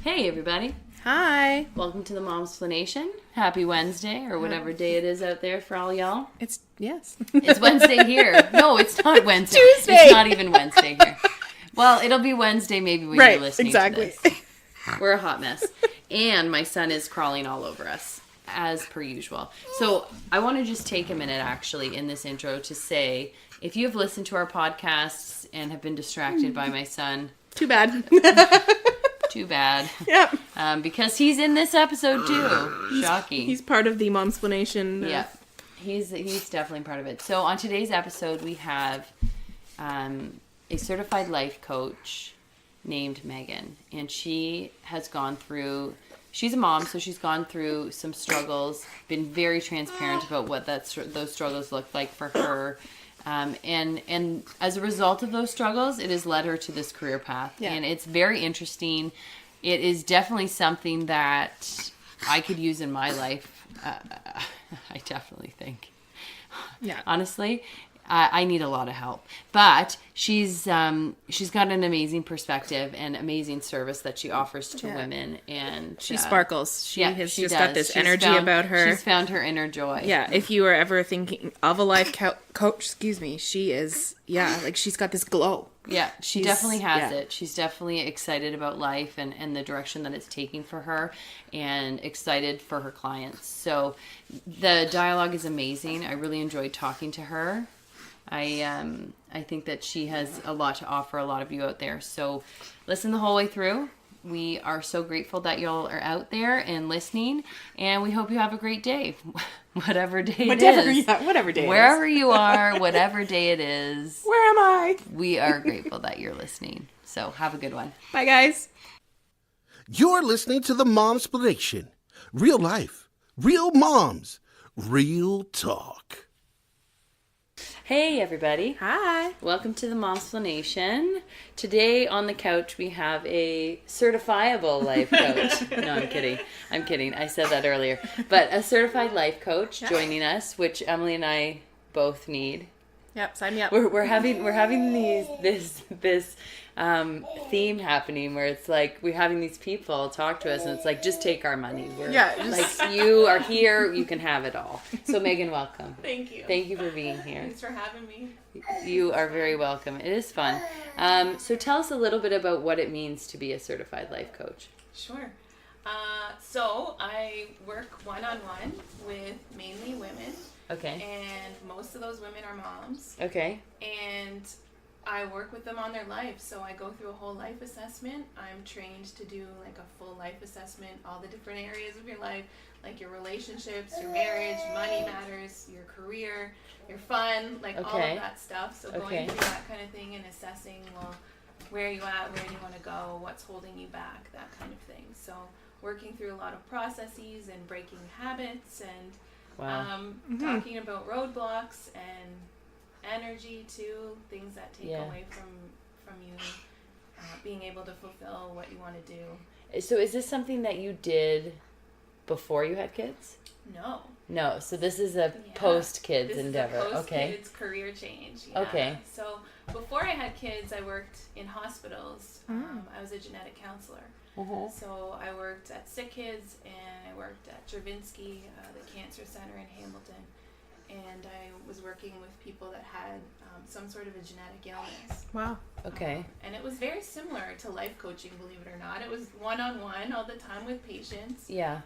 Hey everybody. Hi. Welcome to the Momsplanation. Happy Wednesday, or whatever day it is out there for all y'all. Yes. It's Wednesday here. No, it's not Wednesday. Tuesday. It's not even Wednesday here. Well, it'll be Wednesday maybe when you're listening to this. We're a hot mess. And my son is crawling all over us, as per usual. So I want to just take a minute, actually, in this intro to say, if you have listened to our podcasts and have been distracted by my son... Too bad. Too bad. Yep. Because he's in this episode too. Shocking. He's part of the Momsplanation. Yeah. He's definitely part of it. So on today's episode, we have a certified life coach named Megan. And she has gone through... She's a mom, so she's gone through some struggles, been very transparent about what those struggles look like for her. And as a result of those struggles, it has led her to this career path. Yeah. And it's very interesting. It is definitely something that I could use in my life. I definitely think. Yeah. Honestly, I need a lot of help. But she's got an amazing perspective and amazing service that she offers to women. And she sparkles. She has just got this energy about her. She's found her inner joy. Yeah. If you were ever thinking of a life coach, she is, she's got this glow. Yeah, she definitely has it. She's definitely excited about life and the direction that it's taking for her, and excited for her clients. So the dialogue is amazing. I really enjoyed talking to her. I think that she has a lot to offer a lot of you out there. So listen the whole way through. We are so grateful that y'all are out there and listening, and we hope you have a great day. Whatever day it is. Yeah, whatever day Wherever you are, whatever day it is. Where am I? We are grateful that you're listening. So have a good one. Bye, guys. You're listening to the Momsplanation. Real life, real moms, real talk. Hey everybody. Hi. Welcome to the Momsplanation. Today on the couch we have a certifiable life coach. No, I'm kidding. I said that earlier. But a certified life coach joining us, which Emily and I both need. Yep, sign me up. We're having this theme happening where it's like we're having these people talk to us and it's like, just take our money. Like, you are here, you can have it all. So Megan, welcome. Thank you. Thank you for being here. Thanks for having me. You are very welcome. It is fun. So tell us a little bit about what it means to be a certified life coach. Sure. So I work one-on-one with mainly women. Okay. And most of those women are moms. Okay. And I work with them on their life. So I go through a whole life assessment. I'm trained to do like a full life assessment, all the different areas of your life, like your relationships, your marriage, money matters, your career, your fun, like all of that stuff. So going through that kind of thing and assessing, well, where are you at, where do you want to go, what's holding you back, that kind of thing. So working through a lot of processes and breaking habits and talking about roadblocks and energy too, things that take away from you being able to fulfill what you want to do. So is this something that you did before you had kids? No. So this is a post-kids endeavor. This is a post-kids career change. Yeah. Okay. So before I had kids, I worked in hospitals. I was a genetic counselor. Uh-huh. So I worked at Sick Kids and I worked at Travinsky, the cancer center in Hamilton. And I was working with people that had some sort of a genetic illness. Wow. Okay. And it was very similar to life coaching, believe it or not. It was one-on-one all the time with patients. Yeah.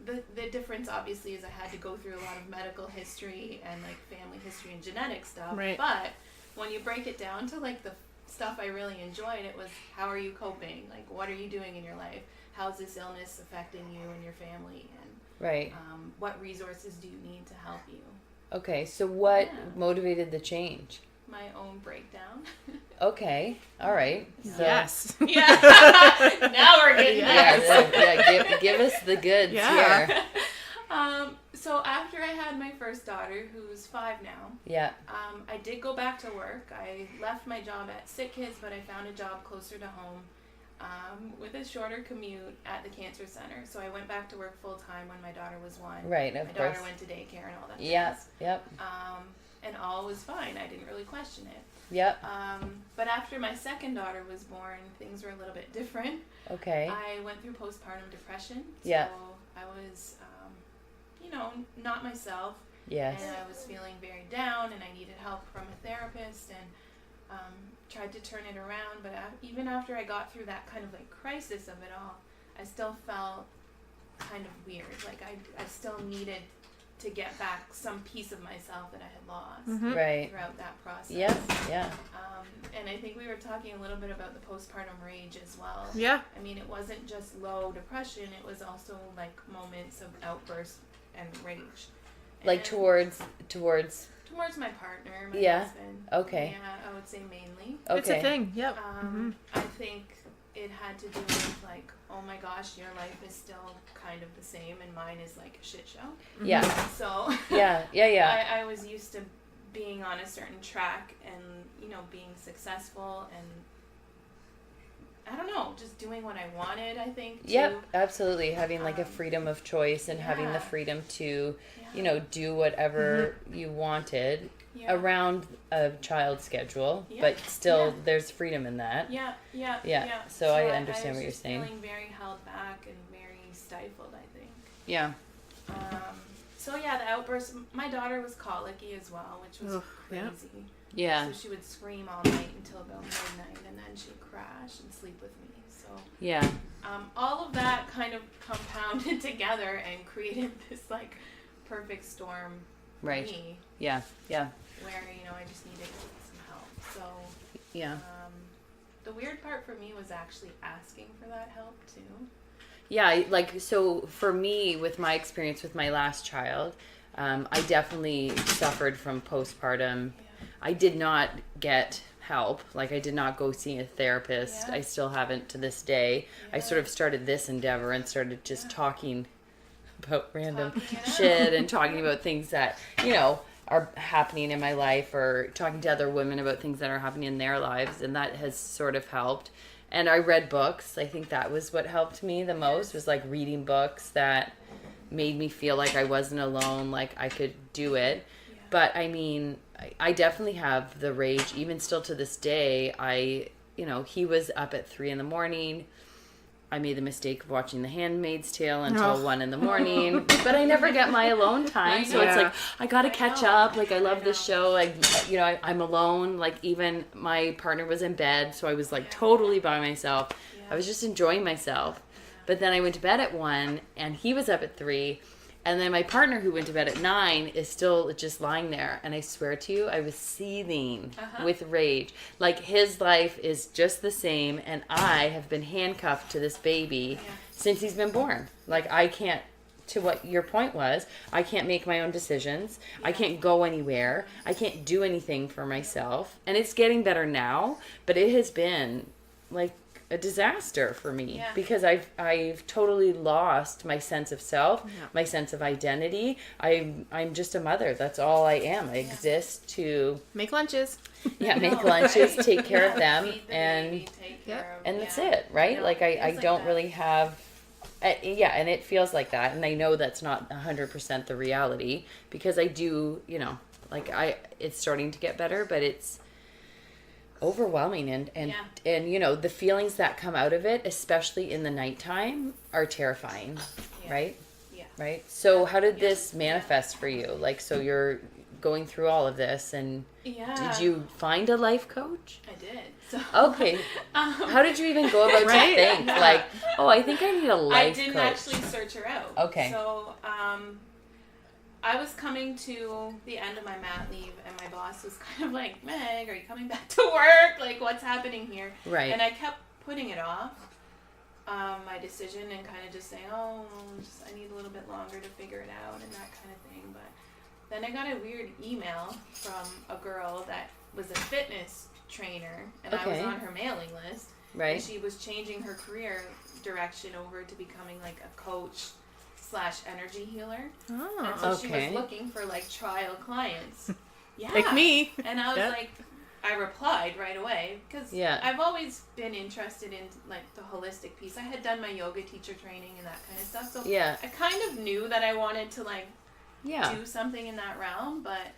The difference, obviously, is I had to go through a lot of medical history and, like, family history and genetic stuff. Right. But when you break it down to, like, the stuff I really enjoyed, it was how are you coping? Like, what are you doing in your life? How's this illness affecting you and your family? And what resources do you need to help you? Okay, so what motivated the change? My own breakdown. Okay, all right. So, yes. Yeah. Now we're getting there. Give us the goods here. So after I had my first daughter, who's 5 now, I did go back to work. I left my job at Sick Kids, but I found a job closer to home with a shorter commute at the cancer center. So I went back to work full time when my daughter was 1. Right, of course. My daughter went to daycare and all that. Yep. And all was fine. I didn't really question it. Yep. But after my second daughter was born, things were a little bit different. Okay. I went through postpartum depression. Yeah. So I was, not myself. Yes. And I was feeling very down, and I needed help from a therapist, and tried to turn it around. But even after I got through that kind of like crisis of it all, I still felt kind of weird. Like I still needed to get back some piece of myself that I had lost Right. throughout that process. Yeah. Yeah. And I think we were talking a little bit about the postpartum rage as well. Yeah. I mean, it wasn't just low depression, it was also like moments of outburst and rage. Like And towards towards my partner, my Yeah. husband. Okay. Yeah, I would say mainly. Okay. It's a thing. Yep. I think it had to do with like, oh my gosh, your life is still kind of the same and mine is like a shit show. Yeah. So Yeah. Yeah. I was used to being on a certain track and, being successful and I don't know, just doing what I wanted, I think. Too. Yep, absolutely. Having like a freedom of choice and having the Yeah. freedom to, Yeah. do whatever you wanted Yeah. around a child's schedule, Yeah. but still Yeah. there's freedom in that. Yeah. So I understand what you're was just saying. feeling very held back and very stifled, I think. Yeah. So yeah, the outbursts. My daughter was colicky as well, which was Ugh, yeah. crazy. Yeah. So she would scream all night until about midnight, and then she'd crash and sleep with me. So Yeah. all of that kind of compounded together and created this like perfect storm for Right. me, Yeah. Yeah. where I just needed some help. So Yeah. the weird part for me was actually asking for that help too. Yeah, like, so for me, with my experience with my last child, I definitely suffered from postpartum. Yeah. I did not get help. Like, I did not go see a therapist. Yeah. I still haven't to this day. I Yeah. sort of started this endeavor and started just talking about random Talking it out. shit and talking about things that, are happening in my life, or talking to other women about things that are happening in their lives. And that has sort of helped. And I read books. I think that was what helped me the most, was like reading books that made me feel like I wasn't alone, like I could do it. Yeah. But I mean, I definitely have the rage, even still to this day. He was up at 3 a.m. I made the mistake of watching The Handmaid's Tale until 1 a.m. But I never get my alone time. So it's Yeah. like, I gotta catch up. Like, I love this show. I'm alone. Like, even my partner was in bed, so I was like totally by myself. Yeah. I was just enjoying myself. But then I went to bed at 1, and he was up at 3. And then my partner, who went to bed at 9, is still just lying there. And I swear to you, I was seething with rage. Like, his life is just the same, and I have been handcuffed to this baby since he's been born. Like, I can't, to what your point was, I can't make my own decisions. I can't go anywhere. I can't do anything for myself. And it's getting better now, but it has been, like, a disaster for me because I've totally lost my sense of self, my sense of identity. I'm just a mother. That's all I am. I exist to Make lunches. make lunches, take care of them, Feed the and baby, take care of, that's it, right? Yeah, Like I feels like don't that. really have. And it feels like that, and I know that's not 100% the reality, because I do, it's starting to get better, but it's overwhelming, and the feelings that come out of it, especially in the nighttime, are terrifying. Right so how did this manifest for you? Like, so you're going through all of this, and did you find a life coach? I did. So Okay. How did you even go about to think like, I think I need a life coach? I didn't actually search her out. Okay. So I was coming to the end of my mat leave, and my boss was kind of like, Meg, are you coming back to work? Like, what's happening here? Right. And I kept putting it off, my decision, and kind of just saying, I need a little bit longer to figure it out and that kind of thing. But then I got a weird email from a girl that was a fitness trainer, and I was Okay. on her mailing list. Right. And she was changing her career direction over to becoming like a coach / energy healer. And so she Okay. was looking for like trial clients. Yeah. Like me. And I was Yep. like, I replied right away because I've always been interested in like the holistic piece. I had done my yoga teacher training and that kind of stuff. So I kind of knew that I wanted to like do something in that realm, but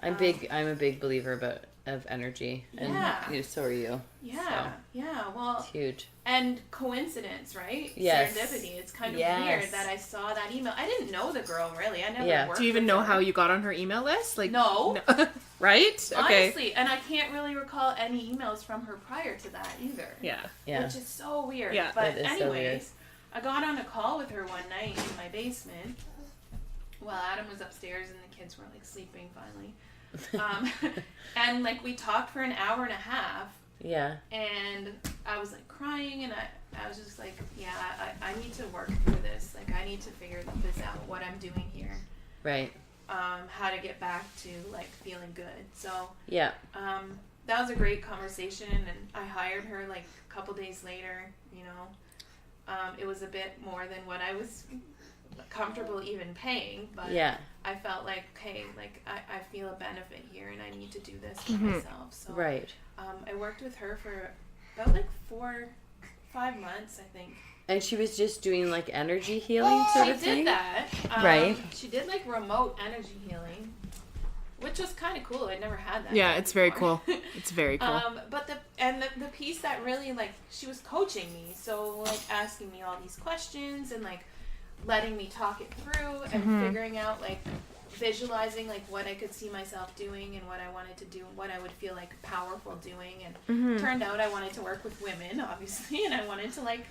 I'm a big believer about of energy. And Yeah. So are you. Yeah. Yeah. Well, It's huge. and coincidence, right? Yes. Serendipity. It's kind of Yes. weird that I saw that email. I didn't know the girl, really. I never Yeah. worked Do you even with know her. how you got on her email list? Like, No. Right? Okay. Honestly, and I can't really recall any emails from her prior to that either. Yeah. Yeah. Which is so weird. Yeah. But That is so weird. anyways, I got on a call with her one night in my basement. Well, Adam was upstairs and the kids were like sleeping finally. And like we talked for an hour and a half. Yeah. And I was like crying, and I was just like, yeah, I need to work through this. Like, I need to figure this out, what I'm doing here. Right. How to get back to like feeling good. So Yeah. that was a great conversation, and I hired her like a couple days later. You know, it was a bit more than what I was comfortable even paying, but Yeah. I felt like, okay, like I feel a benefit here, and I need to do this for myself. So Right. I worked with her for about like 4-5 months, I think. And she was just doing like energy healing sort She of thing? did that. Right. She did like remote energy healing, which was kind of cool. I'd never had that. Yeah, done it's very before. cool. It's very cool. But the piece that really like, she was coaching me, so like asking me all these questions and like letting me talk it through and figuring out like visualizing like what I could see myself doing and what I wanted to do and what I would feel like powerful doing. And turned out I wanted to work with women, obviously, and I wanted to like,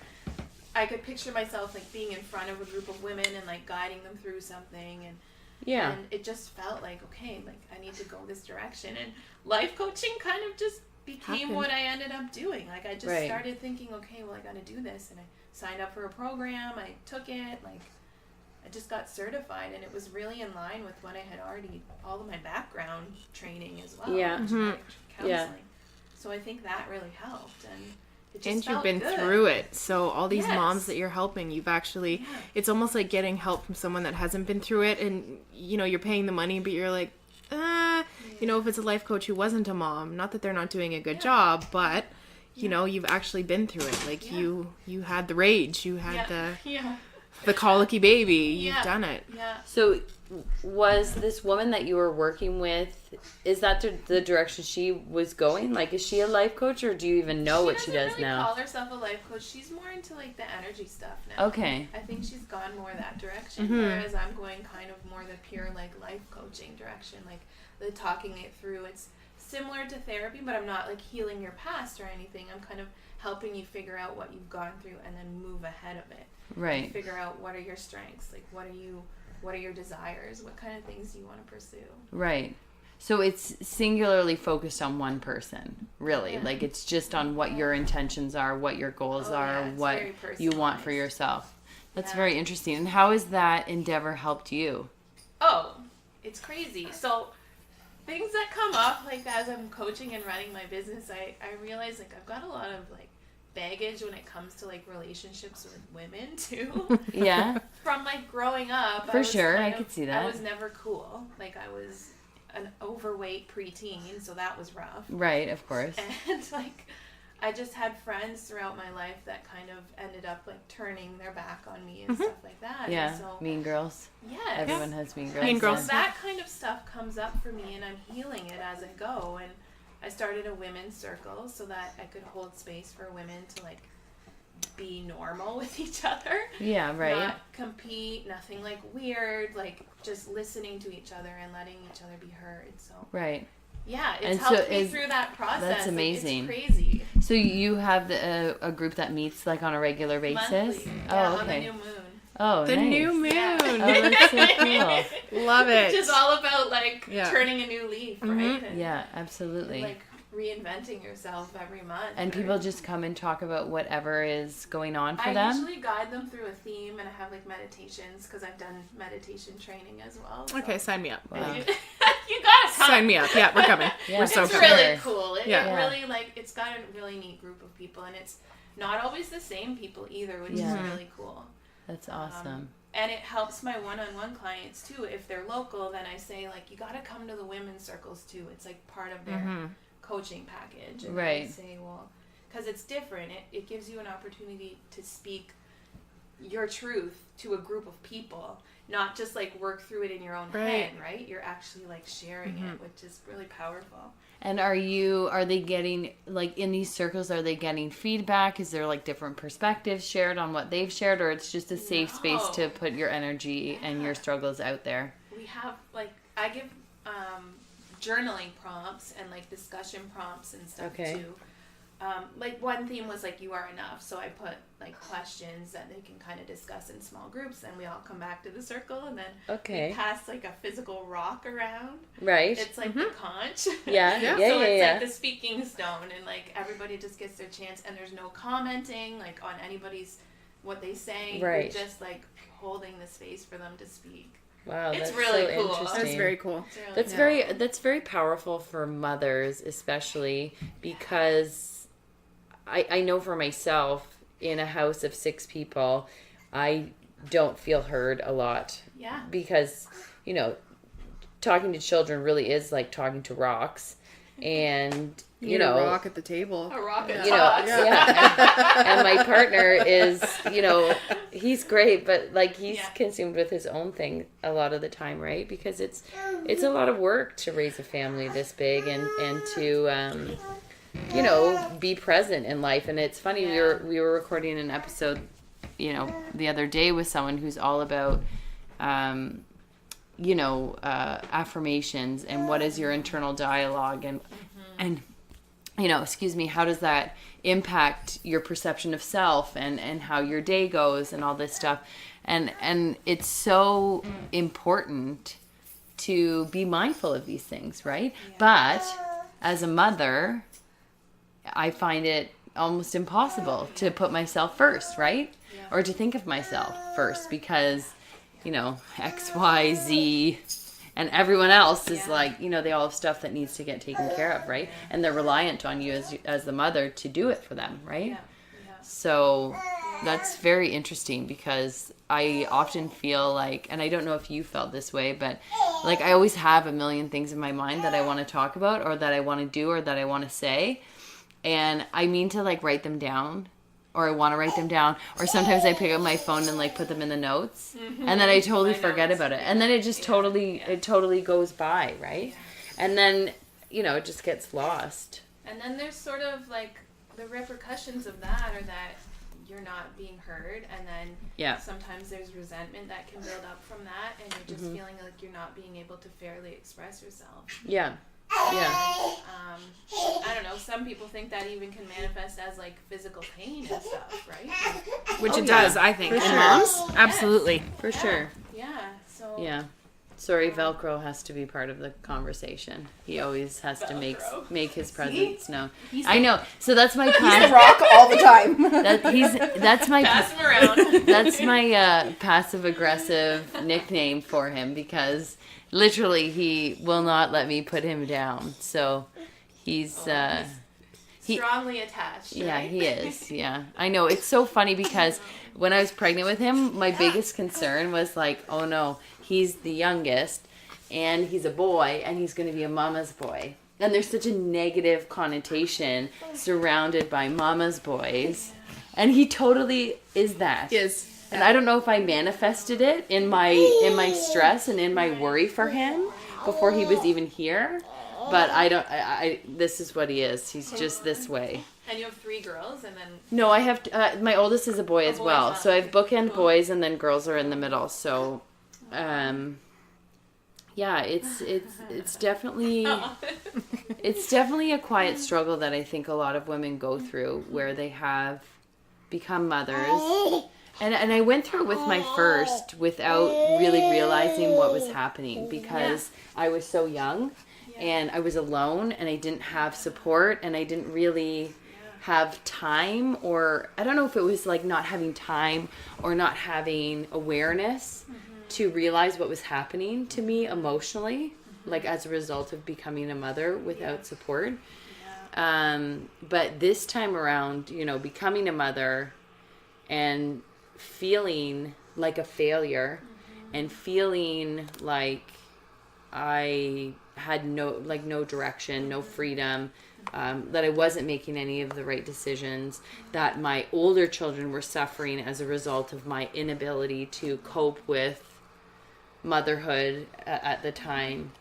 I could picture myself like being in front of a group of women and like guiding them through something, and Yeah. and it just felt like, okay, like I need to go this direction, and life coaching kind of just became Happened. what I ended up doing. Like I just Right. started thinking, okay, well I got to do this, and I signed up for a program, I took it, like I just got certified, and it was really in line with what I had already, all of my background training as well. Yeah. genetic counseling. Yeah. So I think that really helped, and it just And you've felt been good. through it. So all these Yes. moms that you're helping, you've actually, Yeah. it's almost like getting help from someone that hasn't been through it. And, you know, you're paying the money, but you're like, you know, if it's a life coach who wasn't a mom, not that they're not doing a good job, but, you know, you've actually been through it. Like you had the rage, you had the colicky baby, you've Yeah. done it. Yeah. So, was this woman that you were working with, is that the direction she was going? Like, is she a life coach, or do you even know what she does doesn't really now? call herself a life coach. She's more into like the energy stuff now. Okay. I think she's gone more that direction, Mm-hmm. whereas I'm going kind of more the pure like life coaching direction, like the talking it through. It's similar to therapy, but I'm not like healing your past or anything. I'm kind of helping you figure out what you've gone through and then move ahead of it. Right. Figure out what are your strengths, like what are your desires, what kind of things do you want to pursue. Right. So it's singularly focused on one person, really. Yeah. Like, it's just on what your intentions are, what your goals Oh, are, yeah, it's what very you want for personalized. yourself. That's Yeah. very interesting. And how has that endeavor helped you? Oh, it's crazy. So things that come up like as I'm coaching and running my business, I realize like I've got a lot of like baggage when it comes to like relationships with women too. Yeah. From like growing up. For was sure, kind I of- could see that. I was never cool. Like I was an overweight preteen, so that was rough. Right, of course. And like I just had friends throughout my life that kind of ended up like turning their back on me and stuff like that. Yeah. And so Mean girls. yes. Everyone has mean girls. Mean girls. So that kind of stuff comes up for me, and I'm healing it as I go. And I started a women's circle so that I could hold space for women to like be normal with each other. Yeah, right. Not compete, nothing like weird, like just listening to each other and letting each other be heard. So Right. yeah, it's And so helped me is- through that process. that's Like, amazing. it's crazy. So you have a group that meets like on a regular basis? Monthly. Oh, Yeah, on the okay. new moon. Oh, The nice. new moon. Yeah. Oh, that's so cool. Love it. Which is all about like Yeah. turning a new leaf, right? And, Yeah, absolutely. like reinventing yourself every month. And right? people just come and talk about whatever is going on for I them? usually guide them through a theme, and I have like meditations because I've done meditation training as well. So. Okay, sign me up. Wow. you gotta come. Sign me up. Yeah, we're coming. Yeah, We're so It's coming. really cool. It Yeah. really like it's got a really neat group of people, and it's not always the same people either, which Yeah. is really cool. That's awesome. And it helps my one-on-one clients too. If they're local, then I say like you gotta come to the women's circles too. It's like part of their coaching package. And Right. I say, well, because it's different. It gives you an opportunity to speak your truth to a group of people, not just like work through it in your own Right. head, right? You're actually like sharing it, which is really powerful. And are they getting, like, in these circles, are they getting feedback? Is there, like, different perspectives shared on what they've shared, or it's just a safe space to put your energy and your struggles out there? We have, like, I give journaling prompts and, like, discussion prompts and stuff, Okay. too. Like, one theme was, like, you are enough. So I put, like, questions that they can kind of discuss in small groups, and we all come back to the circle, and then we pass, like, a physical rock around. Right. It's like the conch. Yeah. Yeah. Yeah. So Yeah. it's Yeah. like the speaking stone, and, like, everybody just gets their chance, and there's no commenting, like, on anybody's, what they say. Right. We're just, like, holding the space for them to speak. Wow, It's that's really so cool. interesting. That's very cool. It's really That's very powerful for mothers, especially because I know for myself, in a house of 6 people, I don't feel heard a lot. Yeah. Because, talking to children really is like talking to rocks. And, You need a rock at the table. A rocket you know, talks. and my partner is, he's great, but like he's consumed with his own thing a lot of the time, right? Because it's a lot of work to raise a family this big and to be present in life. And it's funny, we were recording an episode, the other day with someone who's all about affirmations and what is your internal dialogue and how does that impact your perception of self and how your day goes and all this stuff. And it's so important to be mindful of these things, right? Yeah. But as a mother, I find it almost impossible to put myself first, right? Yeah. Or to think of myself first because, X, Y, Z, and everyone else is like, they all have stuff that needs to get taken care of, right? Yeah. And they're reliant on you as the mother to do it for them, right? Yeah. Yeah. So that's very interesting because I often feel like, and I don't know if you felt this way, but like I always have a million things in my mind that I want to talk about or that I want to do or that I want to say. And I mean to like write them down or I want to write them down or sometimes I pick up my phone and like put them in the notes and then I totally forget about it. And then it just totally goes by, right? And then, it just gets lost. And then there's sort of like the repercussions of that are that you're not being heard and then sometimes there's resentment that can build up from that and you're just feeling like you're not being able to fairly express yourself. Yeah. Yeah. I don't know. Some people think that even can manifest as like physical pain and stuff, right? Which it does, I think. For sure. Moms? Absolutely. For sure. Yeah. So. Yeah. Sorry, Velcro has to be part of the conversation. He always has to make his presence known. I know. So that's my rock all the time. That's my pass him around. That's my passive aggressive nickname for him because literally he will not let me put him down. So he's strongly attached. Yeah, right? he is. Yeah, I know. It's so funny because when I was pregnant with him, my biggest concern was like, oh no, he's the youngest and he's a boy and he's going to be a mama's boy. And there's such a negative connotation surrounded by mama's boys. And he totally is that. Yes. And I don't know if I manifested it in my stress and in my worry for him before he was even here. But this is what he is. He's just this way. And you have 3 girls and then... No, I have, my oldest is a boy as well. So I have bookend boys and then girls are in the middle. So, yeah, it's definitely, it's definitely a quiet struggle that I think a lot of women go through where they have become mothers. And I went through it with my first without really realizing what was happening because I was so young and I was alone and I didn't have support and I didn't really have time, or I don't know if it was like not having time or not having awareness to realize what was happening to me emotionally, like as a result of becoming a mother without support. But this time around, becoming a mother and feeling like a failure and feeling like I had no direction, no freedom, that I wasn't making any of the right decisions, that my older children were suffering as a result of my inability to cope with motherhood at the time.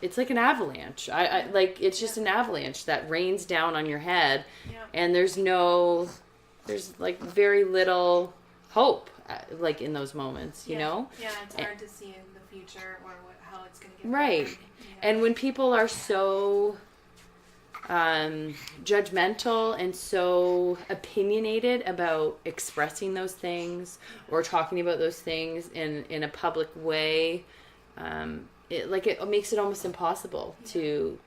It's like an avalanche. I it's just an avalanche that rains down on your head, and there's like very little hope, like in those moments, you know? Yeah, it's hard to see in the future or how it's going to get right. better. And when people are so judgmental and so opinionated about expressing those things or talking about those things in a public way, it makes it almost impossible to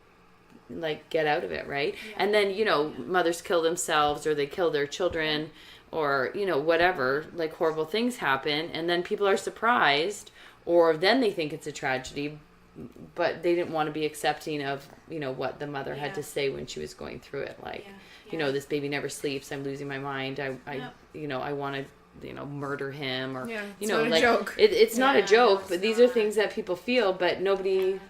like get out of it, right? And then mothers kill themselves or they kill their children or whatever, like horrible things happen, and then people are surprised, or then they think it's a tragedy, but they didn't want to be accepting of what the mother had to say when she was going through it, like this baby never sleeps, I'm losing my mind, I want to murder him, or it's not a joke. It's not a joke, but these are things that people feel, but nobody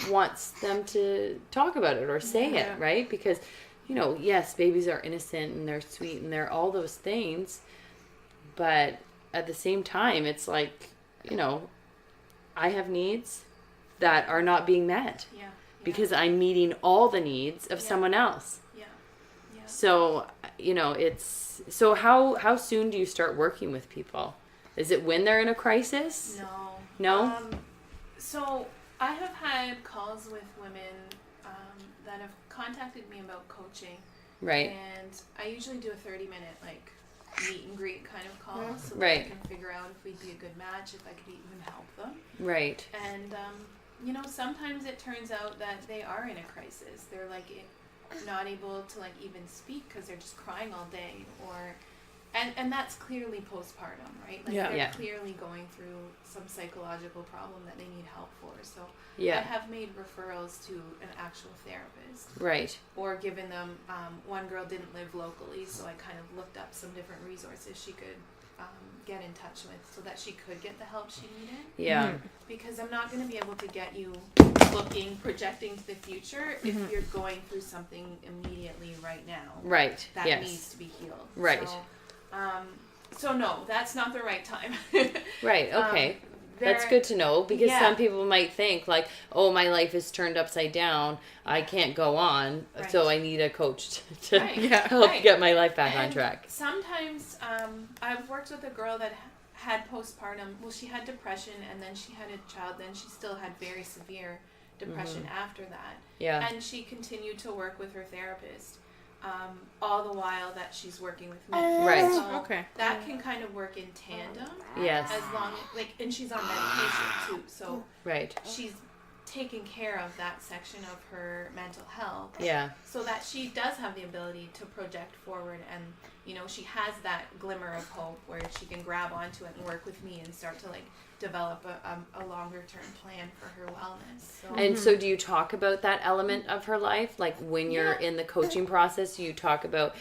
wants them to talk about it or say it, right? Because yes, babies are innocent and they're sweet and they're all those things, but at the same time, it's like I have needs that are not being met because I'm meeting all the needs of someone else. So so how soon do you start working with people? Is it when they're in a crisis? No. So I have had calls with women that have contacted me about coaching. Right. And I usually do a 30-minute meet and greet kind of call, so that right. I can figure out if we'd be a good match, if I could even help them. Right. And sometimes it turns out that they are in a crisis. They're not able to even speak because they're just crying all day, and that's clearly postpartum, right? They're clearly going through some psychological problem that they need help for. So I have made referrals to an actual therapist, right? Or given them. One girl didn't live locally, so I kind of looked up some different resources she could get in touch with so that she could get the help she needed. Yeah. Because I'm not going to be able to get you projecting to the future if you're going through something immediately right now. Right. That needs to be healed. Right. So no, that's not the right time. Right. Okay. That's good to know, because some people might think oh, my life is turned upside down. I can't go on, so I need a coach to help get my life back on track. Sometimes I've worked with a girl that had postpartum. Well, she had depression, and then she had a child. Then she still had very severe depression after that. Yeah. And she continued to work with her therapist. All the while that she's working with me. Right. So that can kind of work in tandem. Yes. As long and she's on medication too. So right. She's taking care of that section of her mental health. Yeah. So that she does have the ability to project forward, and she has that glimmer of hope where she can grab onto it and work with me and start to develop a longer term plan for her wellness. So. And so do you talk about that element of her life? Like when you're in the coaching process, you talk about,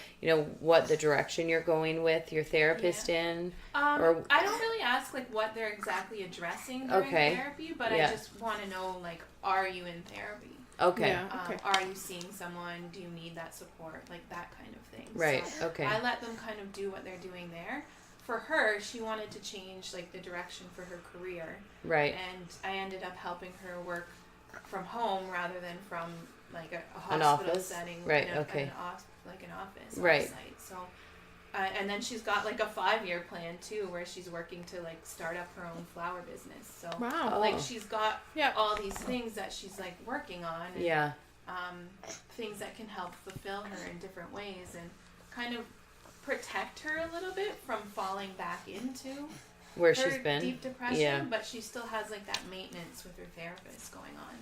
what the direction you're going with your therapist in? Or I don't really ask what they're exactly addressing during therapy, but I just want to know are you in therapy? Okay. Are you seeing someone? Do you need that support? That kind of thing. Right. So I let them kind of do what they're doing there. For her, she wanted to change the direction for her career. Right. And I ended up helping her work from home rather than from a hospital setting. Right. An office. Right. Site. So, and then she's got a 5-year plan too, where she's working to start up her own flower business. So she's got all these things that she's working on. And, things that can help fulfill her in different ways and kind of protect her a little bit from falling back into where she's been deep depression, but she still has that maintenance with her therapist going on.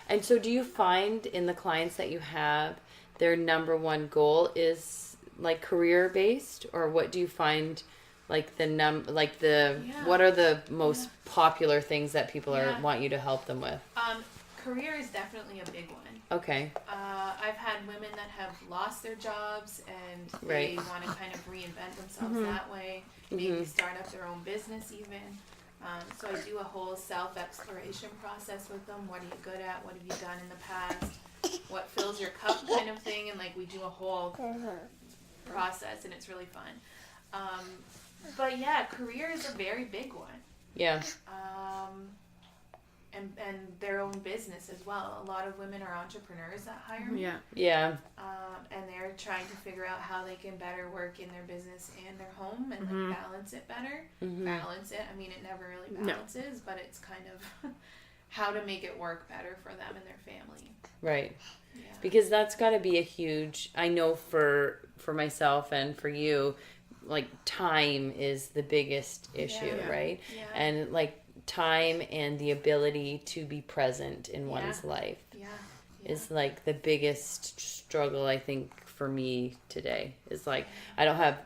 And so do you find in the clients that you have their number one goal is career based, or what do you find what are the most popular things that people want you to help them with? Career is definitely a big one. Okay. I've had women that have lost their jobs and they want to kind of reinvent themselves that way. Maybe start up their own business even. So I do a whole self-exploration process with them. What are you good at? What have you done in the past? What fills your cup kind of thing. And like we do a whole process and it's really fun. But yeah, career is a very big one. Yeah. And their own business as well. A lot of women are entrepreneurs that hire me. Yeah. Yeah. And they're trying to figure out how they can better work in their business and their home and like balance it better. Balance it. I mean, it never really balances, but it's kind of how to make it work better for them and their family. Right. Yeah. Because that's got to be a huge, I know for myself and for you, like time is the biggest issue, right? Yeah. And like time and the ability to be present in one's life is like the biggest struggle, I think, for me today. Is like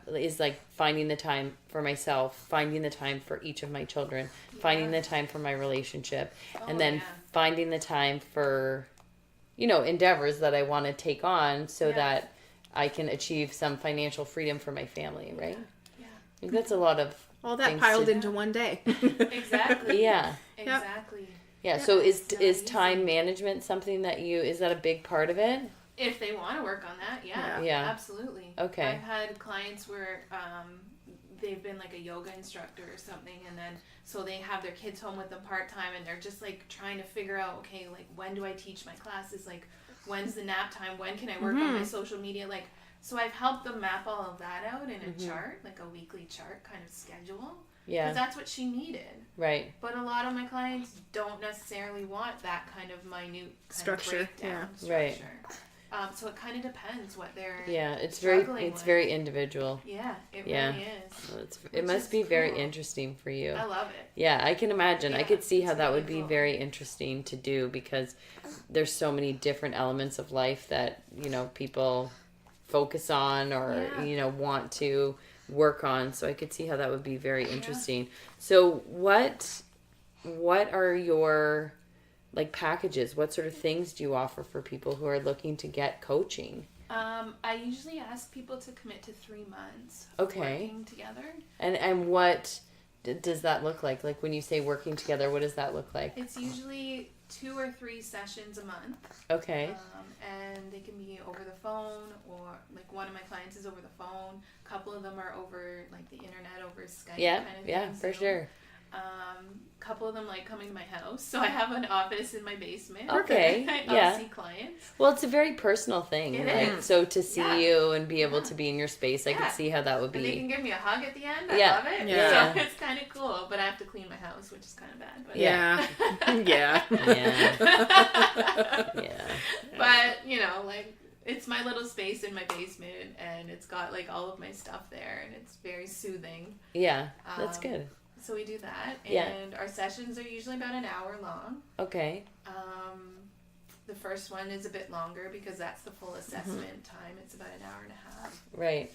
is like finding the time for myself, finding the time for each of my children, finding the time for my relationship, and then finding the time for, you know, endeavors that I want to take on so that I can achieve some financial freedom for my family, right? Yeah. I think that's a lot of All that piled into one day. Exactly. Yeah. Exactly. Yeah. So is time management something that is that a big part of it? If they want to work on that, Yeah. Absolutely. Okay. I've had clients where they've been like a yoga instructor or something, and then so they have their kids home with them part-time, and they're just like trying to figure out, okay, like when do I teach my classes? Like when's the nap time? When can I work on my social media? Like, so I've helped them map all of that out in a chart, like a weekly chart kind of schedule. Yeah. Because that's what she needed. Right. But a lot of my clients don't necessarily want that kind of minute kind Structure, of breakdown structure. Right. So it kind of depends what they're It's struggling with. very individual. Yeah, it Yeah. really is. Well, it must be very interesting for you. I love it. Yeah, I can imagine. I Yeah, could see how it's that really would be cool. very interesting to do because there's so many different elements of life that, you know, people focus on or, you know, want to work on. So I could see how that would be very interesting. So what are your like packages? What sort of things do you offer for people who are looking to get coaching? I usually ask people to commit to 3 months working together. And what does that look like? Like when you say working together, what does that look like? It's usually 2 or 3 sessions a month. Okay. And they can be over the phone, or like one of my clients is over the phone. A couple of them are over like the internet, over Skype kind of thing. Yeah, for sure. Couple of them like coming to my house, so I have an office in my basement. Okay, I'll see clients. Well, it's a very personal thing. It like, is. So to see you and be able to be in your space, I could see how that would And they be. can give me a hug at the end. I Yeah. love it. Yeah. So it's kind of cool, but I have to clean my house, which is kind of bad. But Yeah. Yeah. Yeah. But, you know, like, it's my little space in my basement, and it's got, like, all of my stuff there, and it's very soothing. Yeah, that's good. So we do that, Yeah. and our sessions are usually about an hour long. Okay. The first one is a bit longer because that's the full assessment time. It's about an hour and a half. Right.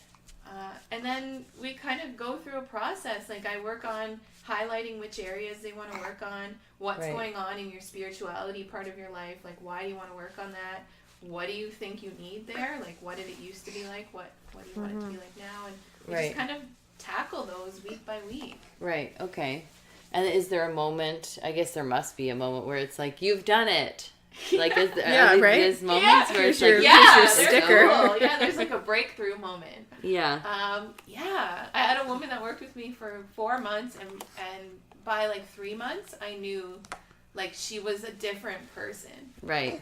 And then we kind of go through a process. Like I work on highlighting which areas they want to work on, what's going on in your spirituality part of your life, like why do you want to work on that, what do you think you need there, like what did it used to be like, what do you want it to be like now, and we just kind of tackle those week by week. Right. Okay. And is there a moment, I guess there must be a moment where it's like, you've done it. Like, is there, Yeah, are there right? these moments where it's like, Here's Yeah, your there's sticker. cool. Yeah, there's like a breakthrough moment. yeah. I had a woman that worked with me for 4 months, and by like 3 months, I knew like she was a different person. Right.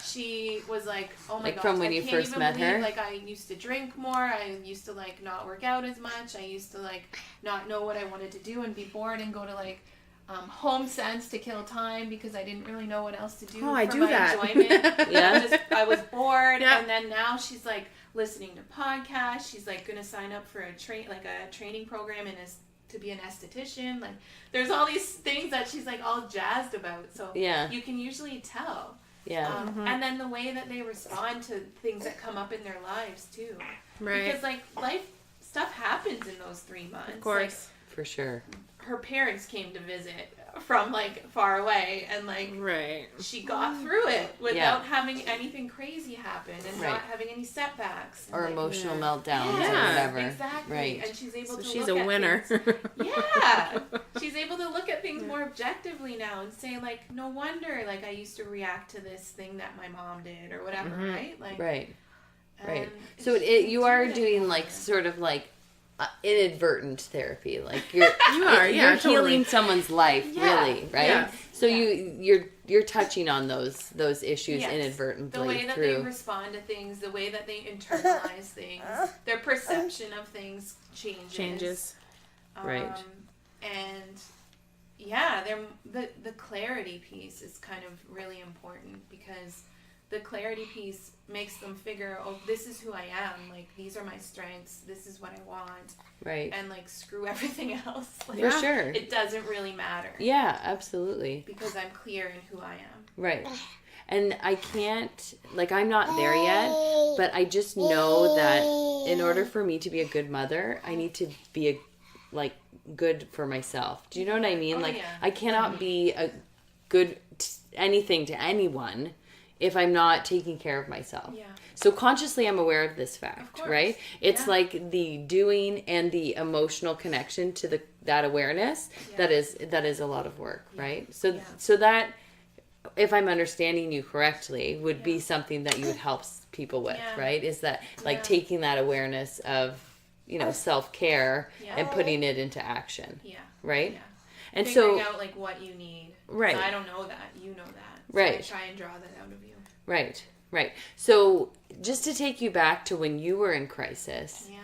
She was like, oh my Like gosh, from when I you can't first even met believe, her? like I used to drink more, I used to like not work out as much, I used to like not know what I wanted to do and be bored and go to like home sense to kill time because I didn't really know what else to do Oh, I for do my that. enjoyment. Yeah. I was bored, Yeah. and then now she's like listening to podcasts. She's like gonna sign up for a training program to be an esthetician. Like there's all these things that she's like all jazzed about. So Yeah. you can usually tell. Yeah. And then the way that they respond to things that come up in their lives too. Right. Because like life stuff happens in those 3 months. Of course. For sure. Like, her parents came to visit from like far away, and like Right. she got through it without having anything crazy happen and Right. not having any setbacks Or like, emotional meltdowns or Yeah, whatever. exactly. Right. And she's able So to she's look a at winner. things. Yeah, she's able to look at things more objectively now and say like, no wonder like I used to react to this thing that my mom did or whatever, right? Like, Right. Right. and So you are doing like sort of like inadvertent therapy. Like you're you're healing someone's life, really, right? Yes. So you're touching on those issues Yes. inadvertently the way that through they respond to things, the way that they internalize things, their perception of things changes. Right. And yeah, the clarity piece is kind of really important, because the clarity piece makes them figure, oh, this is who I am. Like, these are my strengths. This is what I want. right. And, like, screw everything else. Like, For sure. It doesn't really matter. Yeah, absolutely. Because I'm clear in who I am. Right. And I can't, like, I'm not there yet, but I just know that in order for me to be a good mother, I need to be good for myself. Do you know what I mean? Oh, like, yeah. I cannot be a good anything to anyone if I'm not taking care of myself. Yeah. So consciously I'm aware of this fact, Of course. right? It's Yeah. like the doing and the emotional connection to that awareness Yeah. that is a lot of work, right? So Yeah. so that, if I'm understanding you correctly, would be Yeah. something that you would help people with, Yeah. right? Is that like Yeah. taking that awareness of, self-care Yeah. and putting it into action, Yeah. right? Yeah. And Figuring so, out, like, what you need. Right. So I don't know that. You know that. So Right. I try and draw that out of you. right. So just to take you back to when you were in crisis, Yeah.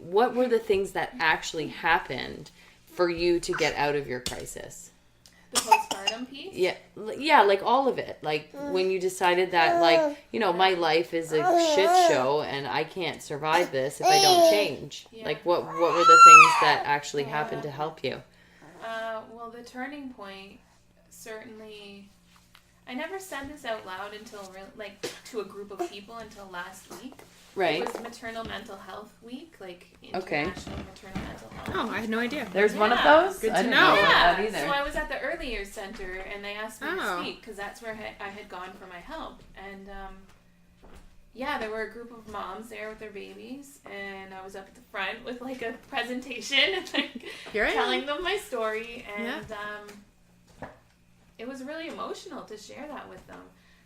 what were the things that actually happened for you to get out of your crisis? The postpartum piece? Yeah, like all of it. Like when you decided that, like, my life is a shit show and I can't survive this if I don't change. Yeah. Like what were the things that actually happened to help you? Well, the turning point, certainly, I never said this out loud until, to a group of people until last week. Right. It was Maternal Mental Health Week, like Okay. International Maternal Mental Health. Oh, I had no idea. There's one of Yeah. those? Good I to didn't know. about that Yeah, either. so I was at the Early Years Center, and they asked me to Oh. speak, because that's where I had gone for my help. And, there were a group of moms there with their babies, and I was up at the front with, like, a presentation, and, like, Here I am. telling them my story, and it was really emotional to share that with them.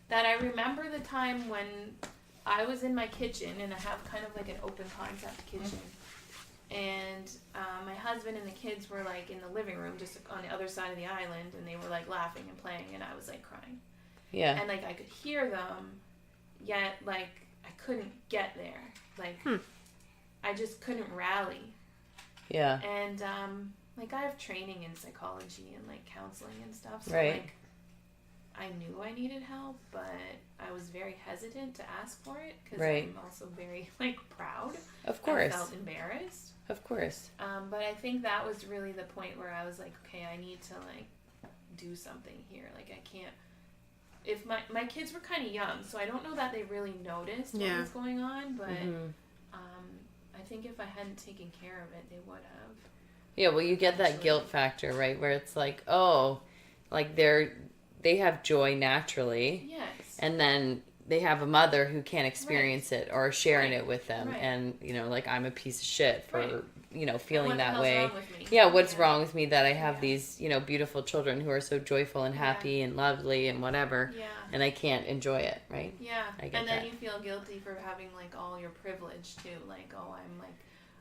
That I remember the time when I was in my kitchen, and I have kind of like an open concept kitchen, and my husband and the kids were like in the living room just on the other side of the island, and they were like laughing and playing, and I was like crying. Yeah. And like I could hear them, yet like I couldn't get there. Like I just couldn't rally. Yeah. And like I have training in psychology and like counseling and stuff, so Right. like I knew I needed help, but I was very hesitant to ask for it, because Right. I'm also very like proud. Of course. I felt embarrassed. Of course. But I think that was really the point where I was like, okay, I need to like do something here. Like I can't. If my kids were kind of young, so I don't know that they really noticed what was going on, but I think if I hadn't taken care of it, they would have. Yeah, well, you get that guilt factor, right? Where it's like, oh, like they have joy naturally. Yes. And then they have a mother who can't experience it or sharing it with them. Right. And, like, I'm a piece of shit for, Right. Feeling What the that hell's way. wrong with me? Yeah, what's Yeah. wrong with me that I have Yeah. these, beautiful children who are so joyful and happy and lovely and whatever. Yeah. And I can't enjoy it, right? Yeah, I get and then that. you feel guilty for having like all your privilege too. Like, oh,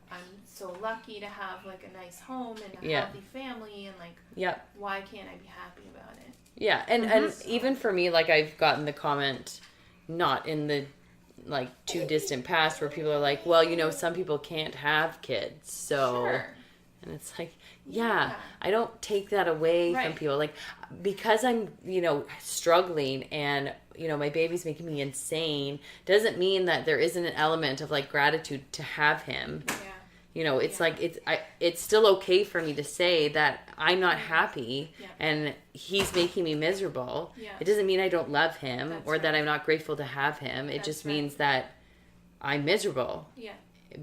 I'm so lucky to have like a nice home and a Yeah. healthy family, and like, Yep. why can't I be happy about it? Yeah, and even for me, like, I've gotten the comment, not in the, like, too distant past, where people are like, well, some people can't have kids, so... Sure. And it's like, yeah, Yeah. I don't take that away from Right. people. Like, because I'm, struggling and, my baby's making me insane, doesn't mean that there isn't an element of, like, gratitude to have him. Yeah. It's Yeah. like, it's still okay for me to say that I'm not happy Yeah. and he's making me miserable. Yeah. It doesn't mean I don't love him That's or that right. I'm not grateful to have him. It That's just right. means that I'm miserable. Yeah.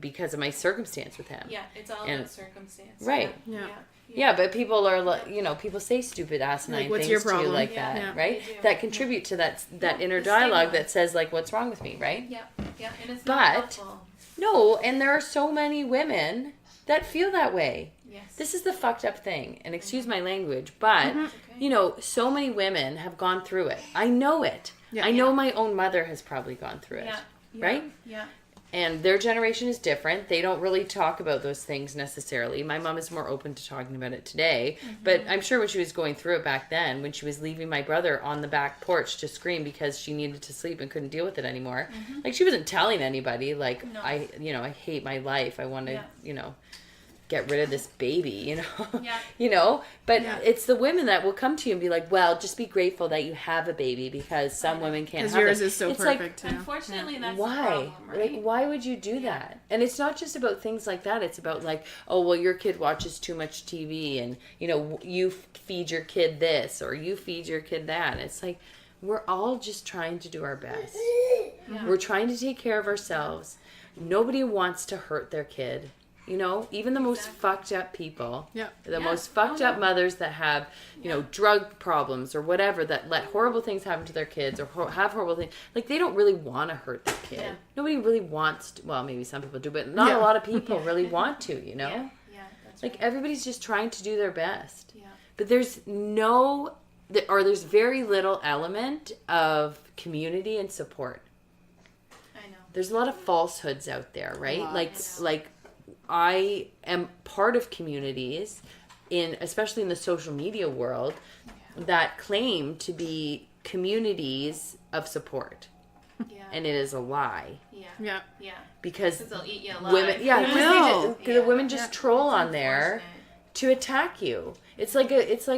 because of my circumstance with him. Yeah, it's all And- about circumstance. Right. Yeah. Yeah, but people are like, people say stupid asinine Like, what's things your to you problem? like Yeah. that, Yeah. right? They do. That contribute to that inner the dialogue stigma. that says like, what's wrong with me, right? Yeah, and it's But- not helpful. No, and there are so many women that feel that way. Yes. This is the fucked up thing, and excuse my language, but okay. so many women have gone through it. I know it. Yeah. I know my own mother has probably gone through it, Yeah. right? Yeah. And their generation is different. They don't really talk about those things necessarily. My mom is more open to talking about it today, but I'm sure when she was going through it back then, when she was leaving my brother on the back porch to scream because she needed to sleep and couldn't deal with it anymore, like she wasn't telling anybody like No. I hate my life. I want to, Yeah. get rid of this baby, Yeah. but Yeah. it's the women that will come to you and be like, well, just be grateful that you have a baby because some women can't Because have yours it. is so It's like, perfect, too. Unfortunately, that's the why? problem, right? Like, why would you do that? And it's not just about things like that. It's about like, oh, well, your kid watches too much TV and, you feed your kid this or you feed your kid that. It's like, we're all just trying to do our best. Yeah. We're trying to take care of ourselves. Nobody wants to hurt their kid. Even the most fucked up people, Yeah. the most fucked up mothers that have, drug problems or whatever, that let horrible things happen to their kids or have horrible things. Like, they don't really want to hurt their kid. Yeah. Nobody really wants to, well, maybe some people do, but not a lot of people really want to, Yeah. Yeah. That's Like, right. everybody's just trying to do their best. Yeah. But there's very little element of community and support. I know. There's a lot of falsehoods out there, right? Lots. Like I am part of communities especially in the social media world that claim to be communities of support. Yeah. And it is a lie. Yeah. Yeah. Yeah. Because Because they'll eat you alive. women, will. the women just troll on there Unfortunate. to attack you. It's like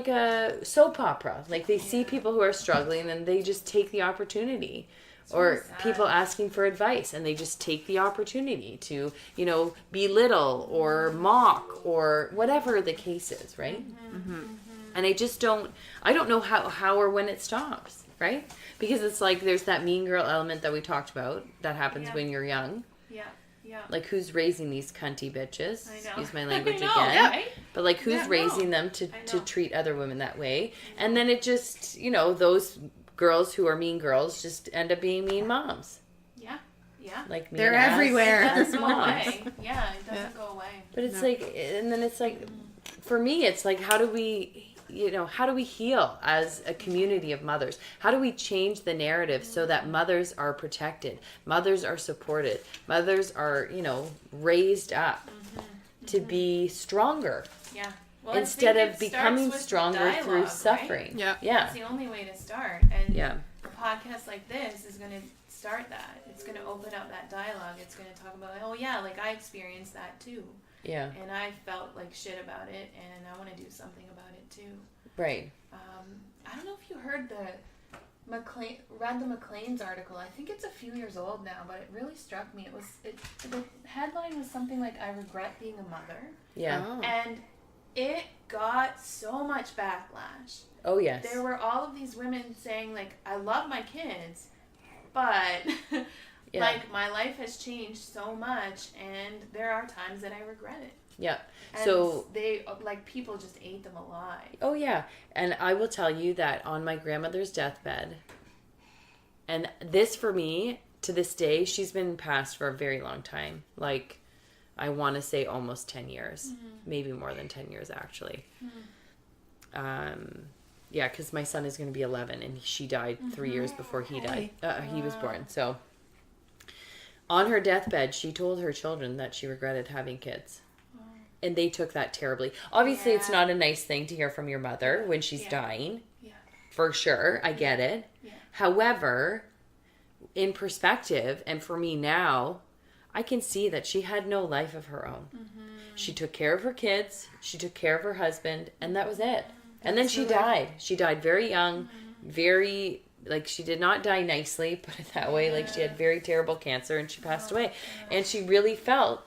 a soap opera. Like they see people who are struggling and they just take the opportunity. Or really sad. people asking for advice and they just take the opportunity to, belittle or mock or whatever the case is, right? And I don't know how or when it stops, right? Because it's like there's that mean girl element that we talked about that happens Yeah. when you're young. Yeah. Yeah. Like, who's raising these cunty bitches? I know. Excuse my language I know, again. right? But, like, who's Yeah, no. raising them to I know. treat other women that way? And then it just, those girls who are mean girls just end up being mean moms. Yeah. Yeah. Like, mean They're ass- everywhere. It ass doesn't go moms. away. Yeah, it doesn't go away. But it's No. like, and then it's like, for me, it's like, how do we heal as a community of mothers? How do we change the narrative so that mothers are protected, mothers are supported, mothers are, raised up to be stronger Yeah. Well, instead I of think it becoming starts with stronger dialogue, through right? suffering? Yeah. Yeah. It's the only way to start. And Yeah. a podcast like this is going to start that. It's going to open up that dialogue. It's going to talk about, oh, yeah, like I experienced that too. Yeah. And I felt like shit about it, and I want to do something about it too. Right. I don't know if you heard read the McLean's article. I think it's a few years old now, but it really struck me. The headline was something like, I regret being a mother. Yeah. Oh. And it got so much backlash. Oh, yes. There were all of these women saying, like, I love my kids, but Yeah. like my life has changed so much, and there are times that I regret it. Yeah. And So, they, like, people just ate them alive. oh yeah. And I will tell you that on my grandmother's deathbed, and this for me, to this day, she's been passed for a very long time. Like, I want to say almost 10 years. Maybe more than 10 years, actually. Yeah, because my son is going to be 11, and she died 3 years before he died. He was born. So, on her deathbed, she told her children that she regretted having kids. And they took that terribly. Obviously, it's Yeah. not a nice thing to hear from your mother when she's Yeah. dying. Yeah. For sure. I get it. Yeah. However, in perspective, and for me now, I can see that she had no life of her own. She took care of her kids, she took care of her husband, and that was it. And then she died. She died very young, very, like, she did not die nicely, put it that way. Like, she had very terrible cancer and she passed away. And she really felt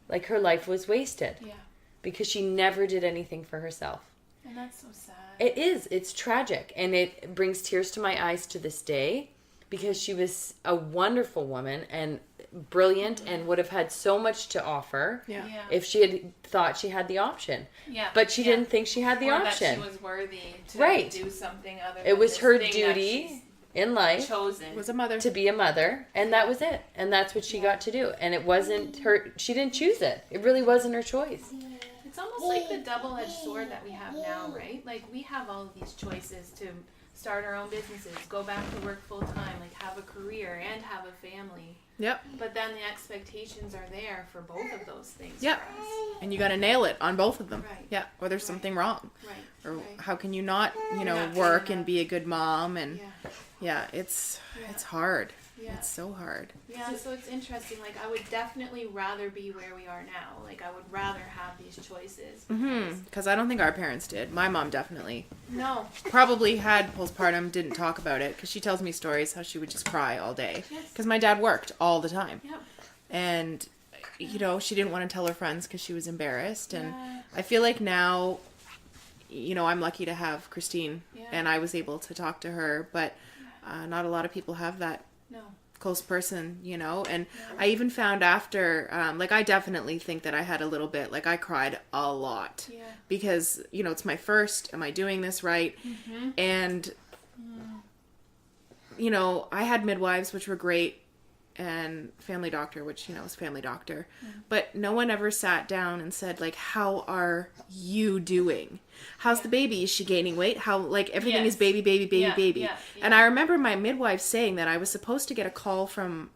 like her life was wasted Yeah. because she never did anything for herself. And that's so sad. It is. It's tragic. And it brings tears to my eyes to this day because she was a wonderful woman and brilliant and would have had so much to offer Yeah. if she had thought she had the option. Yeah. But she didn't think she had the or option. that she was worthy to Right. do something other than It was this her thing that duty in she's life chosen. Was a mother. to be a mother, and that was it. And that's what she got to do. And it wasn't her, she didn't choose it. It really wasn't her choice. It's almost like the double-edged sword that we have now, right? Like, we have all of these choices to start our own businesses, go back to work full-time, like have a career and have a family. Yep. But then the expectations are there for both of those things Yep. for us. And you got to nail it on both of them. Right. Yeah. Or there's something wrong. Right. Or right. how can you not, not work doing and that. be a good mom? And Yeah. it's Yeah. hard. Yeah. It's so hard. Yeah, so it's interesting. Like, I would definitely rather be where we are now. Like, I would rather have these choices. Because I don't think our parents did. My mom definitely No. probably had postpartum, didn't talk about it, because she tells me stories how she would just cry all day. Yes. Because my dad worked all the time. Yep. And, she didn't want to tell her friends because she was embarrassed. And Yeah. I feel like now, I'm lucky to have Christine, Yeah. and I was able to talk to her, but not a lot of people have that No. close person, and I even found after, I definitely think that I had a little bit, I cried a lot Yeah. because, it's my first, am I doing this right? And, I had midwives, which were great, and family doctor, which, is family doctor, but no one ever sat down and said, how are you doing? How's the baby? Is she gaining weight? How, everything is Yes. baby, baby, baby, Yeah, baby. yeah, And yeah. I remember my midwife saying that I was supposed to get a call from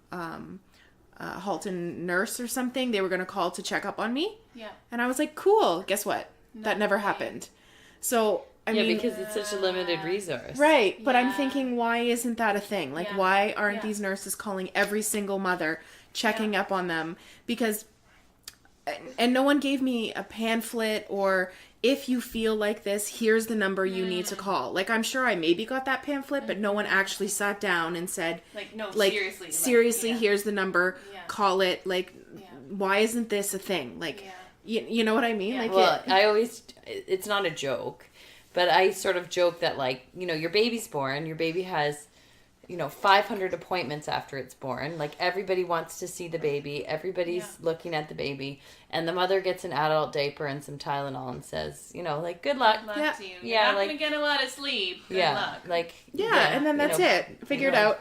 Halton nurse or something. They were going to call to check up on me. Yeah. And I was like, cool. Guess what? That never way. happened. So, I Yeah, mean... because it's such a limited resource. Right, but I'm Yeah. thinking, why isn't that a thing? Yeah. Why aren't Yeah. these nurses calling every single mother, checking up on them? Because, and no one gave me a pamphlet or, if you feel like this, here's the number you need to call. I'm sure I maybe got that pamphlet, but no one actually sat down and said, No, seriously. seriously, yeah. here's the number, Yeah. call it. Yeah. Why isn't this a thing? Yeah. You know what I mean? Yeah. Well, I always, it's not a joke, but I sort of joke that, your baby's born, your baby has, 500 appointments after it's born. Everybody wants to see the baby. Everybody's looking at the baby. And the mother gets an adult diaper and some Tylenol and says, good luck. Good luck Yeah. to you. You're Yeah, not going to get a lot of sleep. Good luck. and then that's it. Figured out.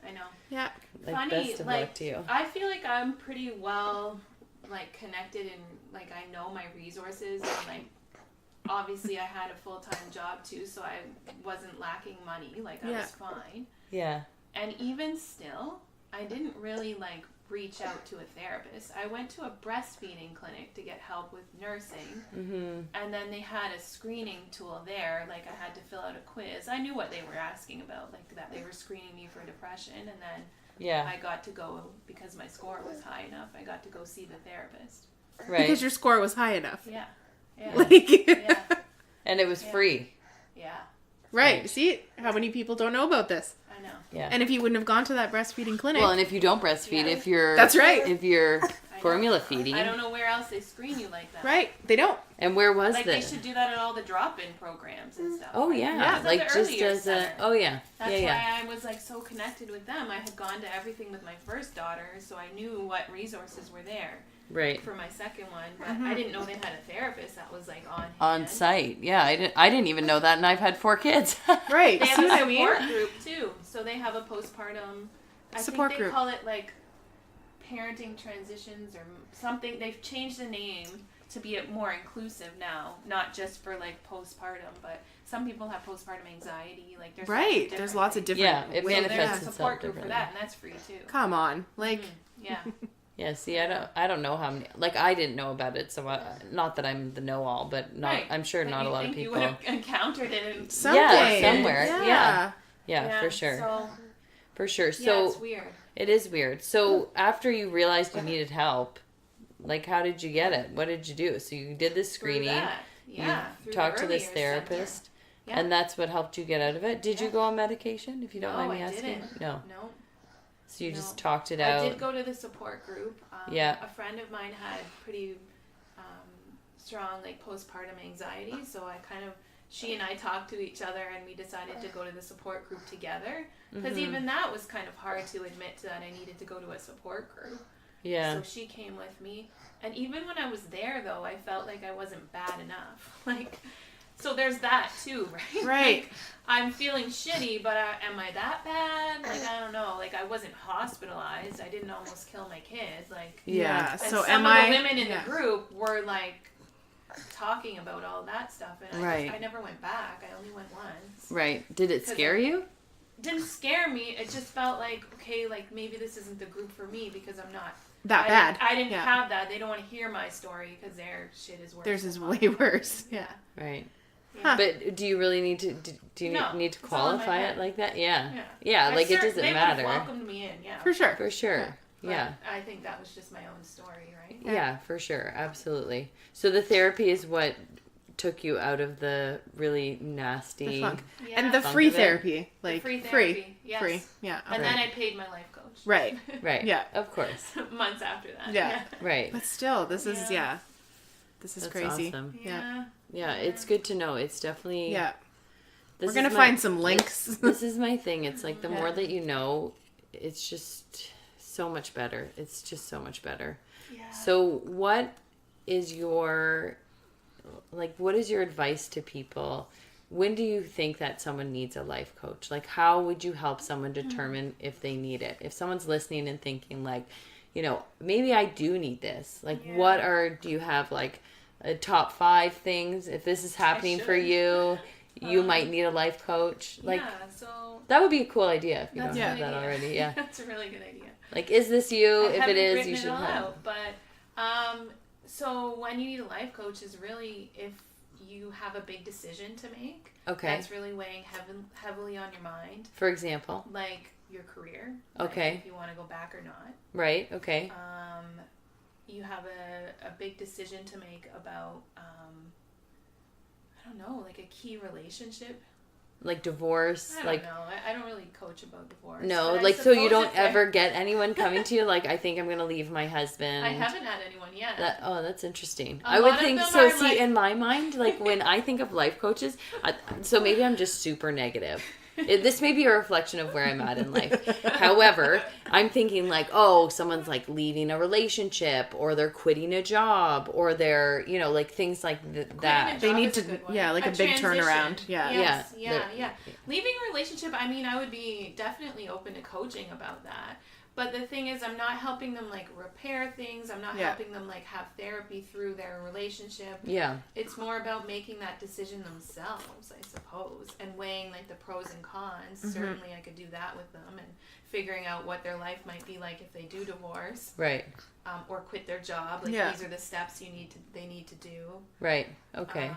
I know. Yeah. Funny, best of luck to you. I feel like I'm pretty well, connected and, I know my resources and, obviously I had a full-time job too, so I wasn't lacking money. I was fine. Yeah. And even still, I didn't really, reach out to a therapist. I went to a breastfeeding clinic to get help with nursing. Mm-hmm. And then they had a screening tool there. I had to fill out a quiz. I knew what they were asking about, that they were screening me for depression. And then Yeah. I got to go, because my score was high enough, I got to go see the therapist. Right. Because your score was high enough. Yeah. Yeah. Yeah. And it was free. Yeah. Right. See how many people don't know about this? I know. Yeah. And if you wouldn't have gone to that breastfeeding clinic, Well, and if you don't breastfeed, Yeah. if you're That's right. if you're I formula know. feeding, I don't know where else they screen you like that. right? They don't. and where was They this? should do that at all the drop-in programs and stuff. Oh right? yeah, That's at the just earlier as a center. oh yeah, That's yeah. why I was so connected with them. I had gone to everything with my first daughter, so I knew what resources were there Right. for my second one. But I didn't know they had a therapist that was on hand. On site. Yeah, I didn't even know that, and I've had 4 kids. Right. They See have what a I mean? support group too. So they have a postpartum. I Support think they group. call it parenting transitions or something. They've changed the name to be more inclusive now, not just for postpartum, but some people have postpartum anxiety. There's Right. There's lots of different. Yeah, it So manifests there's a itself support group for differently. that, and that's free too. Come on, Yeah. Yeah, see, I don't know how many. I didn't know about it, so not that I'm the know-all, but not. Right. I'm sure But not a you lot of think people. You would have encountered it in something. Yeah, somewhere. Yeah. Yeah, for sure, So, for sure. yeah, So it's weird. it is weird. So after you realized you needed help, how did you get it? What did you do? So you did this Through screening. that. Yeah. You through talked the to this earlier therapist, center. Yeah. and that's what helped you get out of it. Did you Yeah. go on medication? If you don't No, mind me I asking. didn't. No. No. So you No. just talked it out. I did go to the support group. Yeah. A friend of mine had pretty strong postpartum anxiety, so I kind of she and I talked to each other and we decided to go to the support group together. Because even that was kind of hard to admit that I needed to go to a support group. Yeah. So she came with me. And even when I was there, though, I felt like I wasn't bad enough. Like, so there's that, too, right? Right. Like, I'm feeling shitty, but am I that bad? Like, I don't know. Like, I wasn't hospitalized. I didn't almost kill my kid. Like, Yeah. and So some am of I? the women in yeah. the group were, like, talking about all that stuff. And Right. I never went back. I only went once. Right. Did it scare you? Didn't scare me. It just felt like, okay, like, maybe this isn't the group for me because I'm not That bad. I didn't Yeah. have that. They don't want to hear my story because their shit is worse. Theirs than is mine. way worse. Yeah. Right. Yeah. But do you really need to? Do you No, need to it's all in my qualify head. it like that? Yeah. Yeah. Yeah. Like it they doesn't would've matter. welcomed me in, yeah. For sure. For sure. But Yeah. I think that was just my own story, right? Yeah, for sure. Absolutely. So the therapy is what took you out of the really nasty. The funk. Yeah. And the Funk free of it. therapy. Like, free therapy, yes. Free. Yeah. And Right. then I paid my life coach. Right. Right. Yeah. Of course. Months after that. Yeah. Right. But still, this is, Yeah. yeah. This is That's crazy. awesome. Yeah. Yeah, it's good to know. It's definitely. Yeah. This We're going is to my- find some links. This is my thing. It's like the Yeah. more that you know, it's just so much better. It's just so much better. Yeah. So what is your advice to people? When do you think that someone needs a life coach? Like, how would you help someone determine if they need it? If someone's listening and thinking like, you know, maybe I do need this. Like, Yeah. do you have like a top 5 things? If this is happening for should. you, you might need a life coach. Like, yeah, so that would be a cool idea if you that's don't a have good that idea. already. Yeah. That's a really good idea. Like, is this you? I If it haven't is, written you it should all have. out, but so when you need a life coach is really if you have a big decision to make. Okay. That's really weighing heavily on your mind, For example. like your career. Okay. Like if you want to go back or not. Right. Okay. You have a big decision to make about I don't know, like a key relationship. Like divorce. I don't know. I don't really coach about divorce. No, but I like so you suppose don't if there- ever get anyone coming to you like, I think I'm going to leave my husband. I haven't had anyone yet. That's interesting. A I would lot of think them so. are See, like- in my mind, like when I think of life coaches, so maybe I'm just super negative. This may be a reflection of where I'm at in life. However, I'm thinking like, oh, someone's like leaving a relationship, or they're quitting a job, or they're, you know, like things like that. They Job need is a to- good one. yeah, like a big transition. turnaround. Yeah. Yes, Yeah. yeah, They're- yeah. Leaving a relationship, I mean, I would be definitely open to coaching about that. But the thing is, I'm not helping them like repair things. I'm not Yeah. helping them like have therapy through their relationship. Yeah. It's more about making that decision themselves, I suppose, and weighing like the pros and cons. Certainly, I could do that with them and figuring out what their life might be like if they do divorce Right. or quit their job. Like Yeah. these are the steps they need to do. Right. Okay.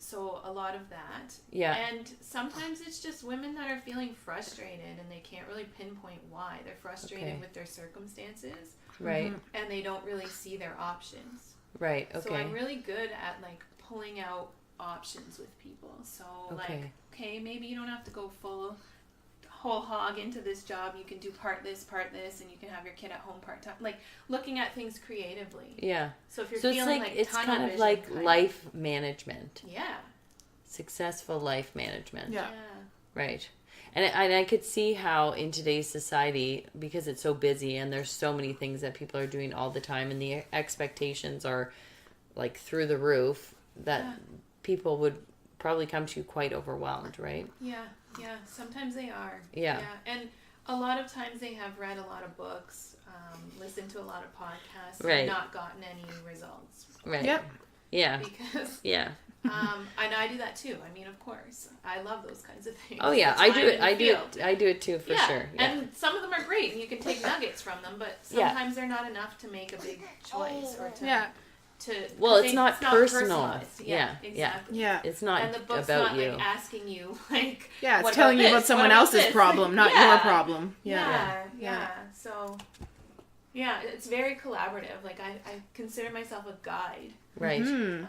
So a lot of that. Yeah. And sometimes it's just women that are feeling frustrated and they can't really pinpoint why. They're frustrated Okay. with their circumstances Right. and they don't really see their options. Right. Okay. So I'm really good at like pulling out options with people. So like, okay, maybe you don't have to go whole hog into this job. You can do part this, and you can have your kid at home part time. Like looking at things creatively. Yeah. So if you're So it's feeling like, like it's tunnel kind of vision like kind life management. Yeah. Successful life management. Yeah. Right. And I could see how in today's society, because it's so busy and there's so many things that people are doing all the time and the expectations are like through the roof, that people would probably come to you quite overwhelmed, right? Yeah, yeah. Sometimes they are. Yeah. And a lot of times they have read a lot of books, listened to a lot of podcasts, Right. and not gotten any results. Right. Yep. Yeah. Because, Yeah. and I do that too. I mean, of course, I love those kinds of things. Oh yeah, That's I why do I'm it. in the I do field. it. I do it too for sure. Yeah. And some of them are great, and you can take nuggets from them, but Yeah. sometimes they're not enough to make a big choice or to. Yeah. Well, it's not personal. personalized. Yeah, Yeah, yeah. exactly. Yeah. It's not And the book's about not you. like asking you like. Yeah, it's what telling you about this? someone What else's this? problem, not Yeah. your problem. Yeah. Yeah. So, yeah, it's very collaborative. Like I consider myself a guide, Right. and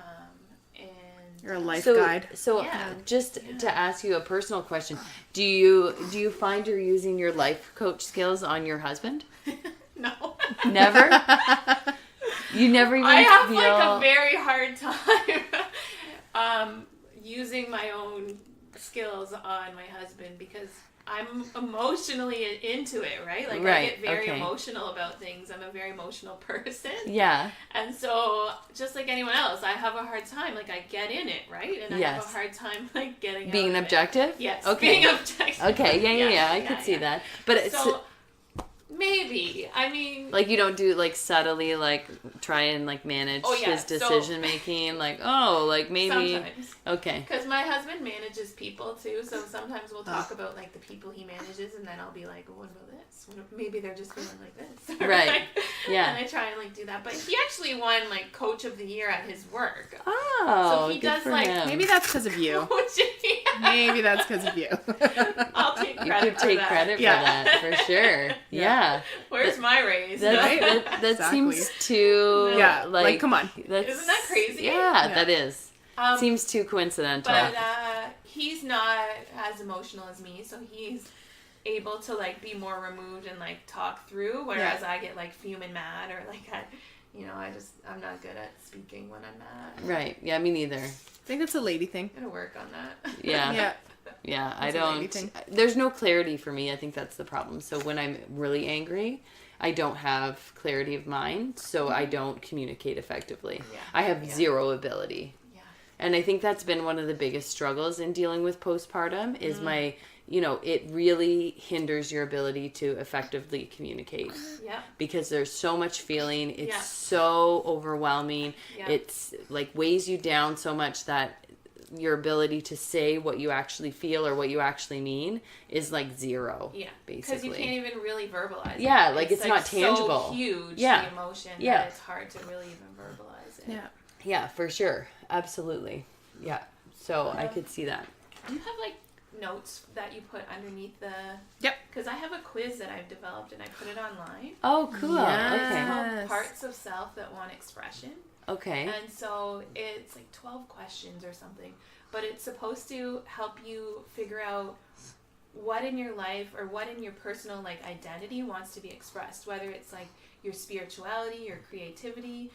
You're a life So, guide. so Yeah. just to ask you a personal question, do you find you're using your life coach skills on your husband? no, Never. You never even I have feel. like a very hard time. using my own skills on my husband because I'm emotionally into it, right? Like I get very emotional about things. I'm a very emotional person. Yeah. And so just like anyone else, I have a hard time. Like I get in it, right? And I have a hard time like getting being out of objective? It. Yes. Okay. Being objective. Okay. Yeah. I could see that. But it's maybe. I mean, like you don't do like subtly like try and like manage his decision making like like maybe sometimes. Okay. Because my husband manages people too, so sometimes we'll talk about like the people he manages, and then I'll be like, well, what about this? Maybe they're just feeling like this. Right. Yeah. And I try and like do that, but he actually won like Coach of the Year at his work. Oh, so he good does for like him. Maybe that's because of you. Maybe that's because of you. I'll take credit. You could take credit for that for sure. Yeah. Where's my raise? That Exactly. seems too like come on. Isn't that crazy? Yeah, that is. Seems too coincidental. But he's not as emotional as me, so he's able to like be more removed and like talk through, whereas I get like fuming mad or like I'm not good at speaking when I'm mad. Right. Yeah, me neither. I think that's a lady thing. I'm gonna work on that. Yeah. Yeah, I don't. There's no clarity for me. I think that's the problem. So when I'm really angry, I don't have clarity of mind, so I don't communicate effectively. Yeah. I have zero ability. Yeah. And I think that's been one of the biggest struggles in dealing with postpartum is my, it really hinders your ability to effectively communicate. Yeah. Because there's so much feeling. It's so overwhelming. Yeah. It's like weighs you down so much that your ability to say what you actually feel or what you actually mean is like zero. Yeah, basically. Because you can't even really verbalize it. Yeah, like it's not tangible. So huge, the emotion, that it's hard to really even verbalize it. Yeah. Yeah, for sure. Absolutely. Yeah. So I could see that. Do you have like notes that you put underneath the... Yep. Because I have a quiz that I've developed and I put it online. Oh, cool. Yes. Okay. It's called Parts of Self That Want Expression. Okay. And so it's like 12 questions or something, but it's supposed to help you figure out what in your life or what in your personal like identity wants to be expressed, whether it's like your spirituality, your creativity,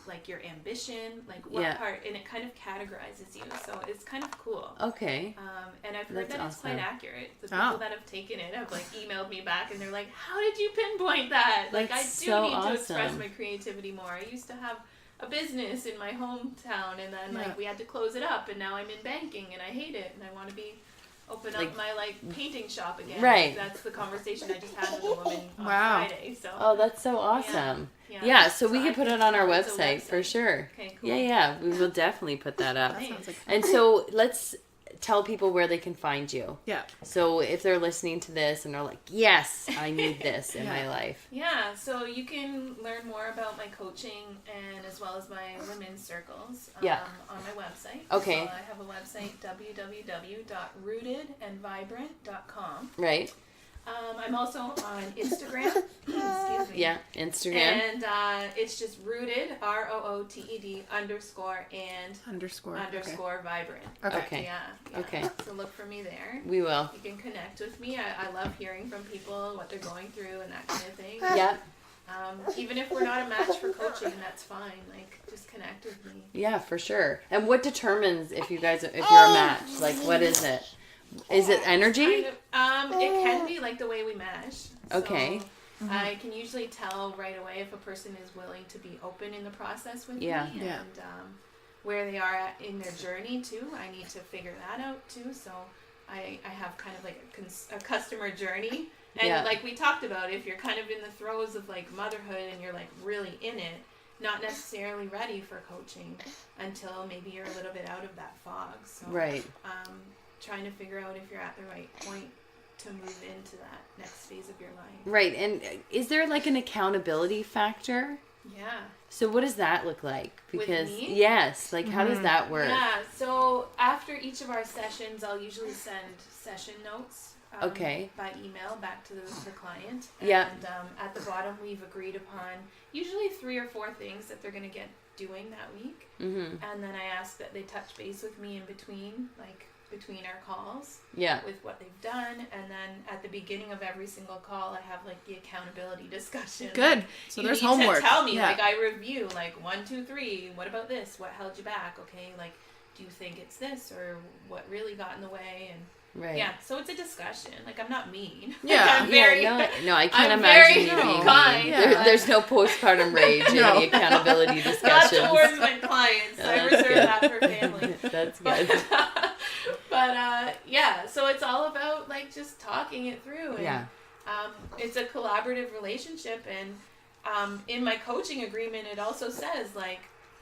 like your ambition, like what part, and it kind of categorizes you. So it's kind of cool. Okay. And I've heard that it's quite accurate. The people that have taken it have like emailed me back and they're like, how did you pinpoint that? Like I do need to express my creativity more. I used to have a business in my hometown and then like we had to close it up and now I'm in banking and I hate it and I want to open up my like painting shop again. Right. That's the conversation I just had with a woman on Friday. So that's so awesome. Yeah, so we could put it on our website for sure. Okay, cool. Yeah, we will definitely put that up. That sounds like fun. And so let's tell people where they can find you. Yeah. So if they're listening to this and they're like, yes, I need this in my life. Yeah, so you can learn more about my coaching and as well as my women's circles on my website. Okay. So I have a website, www.rootedandvibrant.com. Right. I'm also on Instagram. Excuse me. Yeah, Instagram. And it's just rooted, ROOTED _and__ vibrant. Okay. Yeah. Okay. So look for me there. We will. You can connect with me. I love hearing from people, what they're going through and that kind of thing. Yeah. Even if we're not a match for coaching, that's fine. Like, just connect with me. Yeah, for sure. And what determines if you're a match? Like, what is it? Is it energy? Kind of, it can be like the way we mesh. Okay. So I can usually tell right away if a person is willing to be open in the process with me. And where they are at in their journey too. I need to figure that out too. So I have kind of like a customer journey. And like we talked about, if you're kind of in the throes of like motherhood and you're like really in it, not necessarily ready for coaching until maybe you're a little bit out of that fog. So trying to figure out if you're at the right point to move into that next phase of your life. Right. And is there like an accountability factor? Yeah. So what does that look like? Because with me? Yes, like how does that work? Yeah. So after each of our sessions, I'll usually send session notes by email back to the client. And at the bottom, we've agreed upon usually 3 or 4 things that they're going to get doing that week. Mm-hmm. And then I ask that they touch base with me in between, like between our calls with what they've done, and then at the beginning of every single call I have like the accountability discussion. Good. Like, so you there's need homework. to tell me like I review like 1, 2, 3, what about this, what held you back, okay, like do you think it's this, or what really got in the way? And Right. yeah, so it's a discussion. Like, I'm not mean. Yeah. Like, I'm very, No, I can't I'm imagine you very being kind. mean. Yeah. There's no postpartum rage in the accountability not discussions. towards my clients. I That's reserve good. that for family. That's But, good. yeah, so it's all about like just talking it through. And, Yeah. it's a collaborative relationship, and in my coaching agreement, it also says like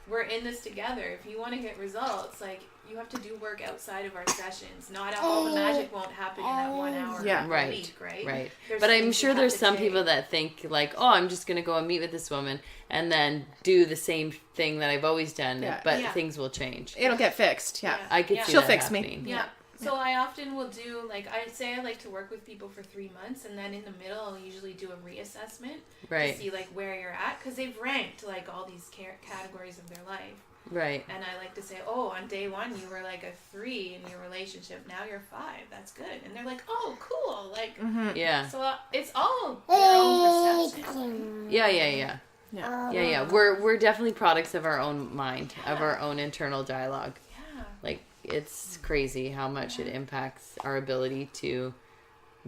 we're in this together. If you want to get results, like you have to do work outside of our sessions. Not all the magic won't happen in that 1 hour Yeah. a Right. week, right? Right. There's But I'm things you sure have there's to some take. people that think like, oh, I'm just going to go and meet with this woman and then do the same thing that I've always done, Yeah. but Yeah. things will change. It'll get fixed. Yeah. I could Yeah. see She'll that fix me. happening. Yeah. So I often will do, like, I say I like to work with people for 3 months, and then in the middle I'll usually do a reassessment Right. to see, like, where you're at, because they've ranked, like, all these categories of their life. Right. And I like to say, oh, on day 1 you were, like, a 3 in your relationship. Now you're 5. That's good. And they're like, oh, cool. Like, Yeah. so it's all your own perception. Yeah. Yeah. Yeah. We're definitely products of our own mind, of our own internal dialogue. Yeah. Like, it's crazy how much it impacts our ability to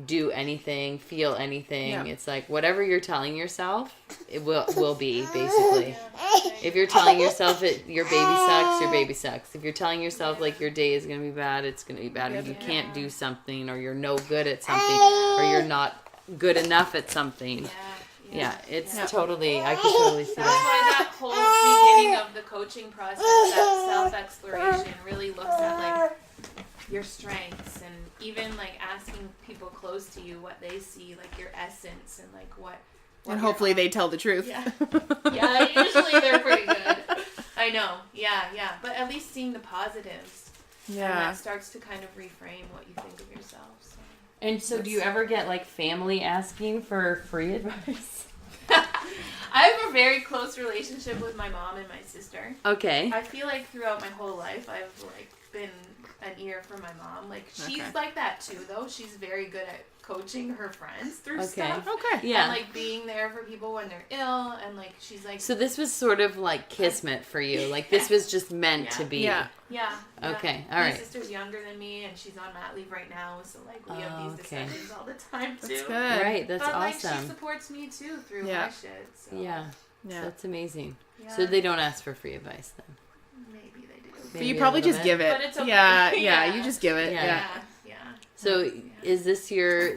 do anything, feel anything. Yeah. It's like whatever you're telling yourself, it will be basically. Yeah. If you're telling yourself your baby sucks, your baby sucks. If you're telling yourself like your day is going to be bad, it's going to be bad. If you can't do something, or you're no good at something, or you're not good enough at something. Yeah, it's totally, I can totally see That's that. why that whole beginning of the coaching process, that self-exploration, really looks at like your strengths, and even like asking people close to you what they see, like your essence, and like what And hopefully they tell the truth. Yeah. Yeah, usually they're pretty good. I know. Yeah. But at least seeing the positives. And Yeah. that starts to kind of reframe what you think of yourself. So. And so do you ever get like family asking for free advice? I have a very close relationship with my mom and my sister. Okay. I feel like throughout my whole life I've like been an ear for my mom. Like she's Okay. like that too though. She's very good at coaching her friends through Okay. stuff. Okay. Yeah. And like being there for people when they're ill, and like she's like So this was sort of like kismet for you. Like this was just meant to be. Yeah. yeah. Okay, all My right. sister's younger than me, and she's on mat leave right now, so like we have Oh, these okay. discussions all the time too. That's good. Right, that's But like awesome. she supports me too through Yeah. my shit. So Yeah. Yeah. That's amazing. yeah, So they don't ask for free advice then. maybe they do. But Maybe you a probably little just bit. give it. But it's okay. Yeah, Yeah. you just give it. Yeah. Yeah. Yeah. So is this your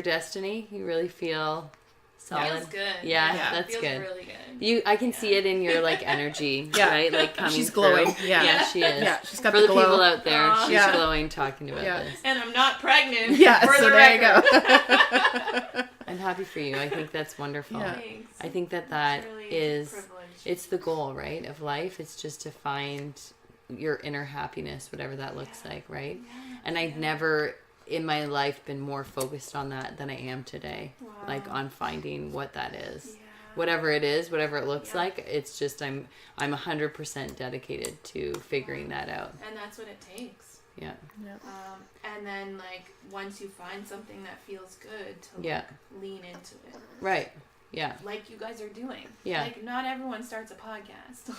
destiny? You really feel solid? Feels good. Yeah, Yeah. that's Feels good. really good. I can see it in your like energy, Yeah. right? Like coming She's glowing. through. Yeah. Yeah, she is. Yeah, she's got For the the glow. people out there, Aw. she's Yeah. glowing talking about Yeah. this. And I'm not pregnant. Yeah, for so the there you record. go. I'm happy for you. I think that's wonderful. Yeah. Thanks. I think that It's really is a privilege. it's the goal, right, of life. It's just to find your inner happiness, whatever that looks like, right? And I've never in my life been more focused on that than I am today. Wow. Like on finding what that is. Yeah. Whatever it is, whatever it looks Yeah. like, it's just I'm 100% dedicated to figuring that out. And that's what it takes. Yeah. And then like once you find something that feels good, to like, Yeah. lean into it. Right. Yeah. Like you guys are doing. Yeah. Like not everyone starts a podcast.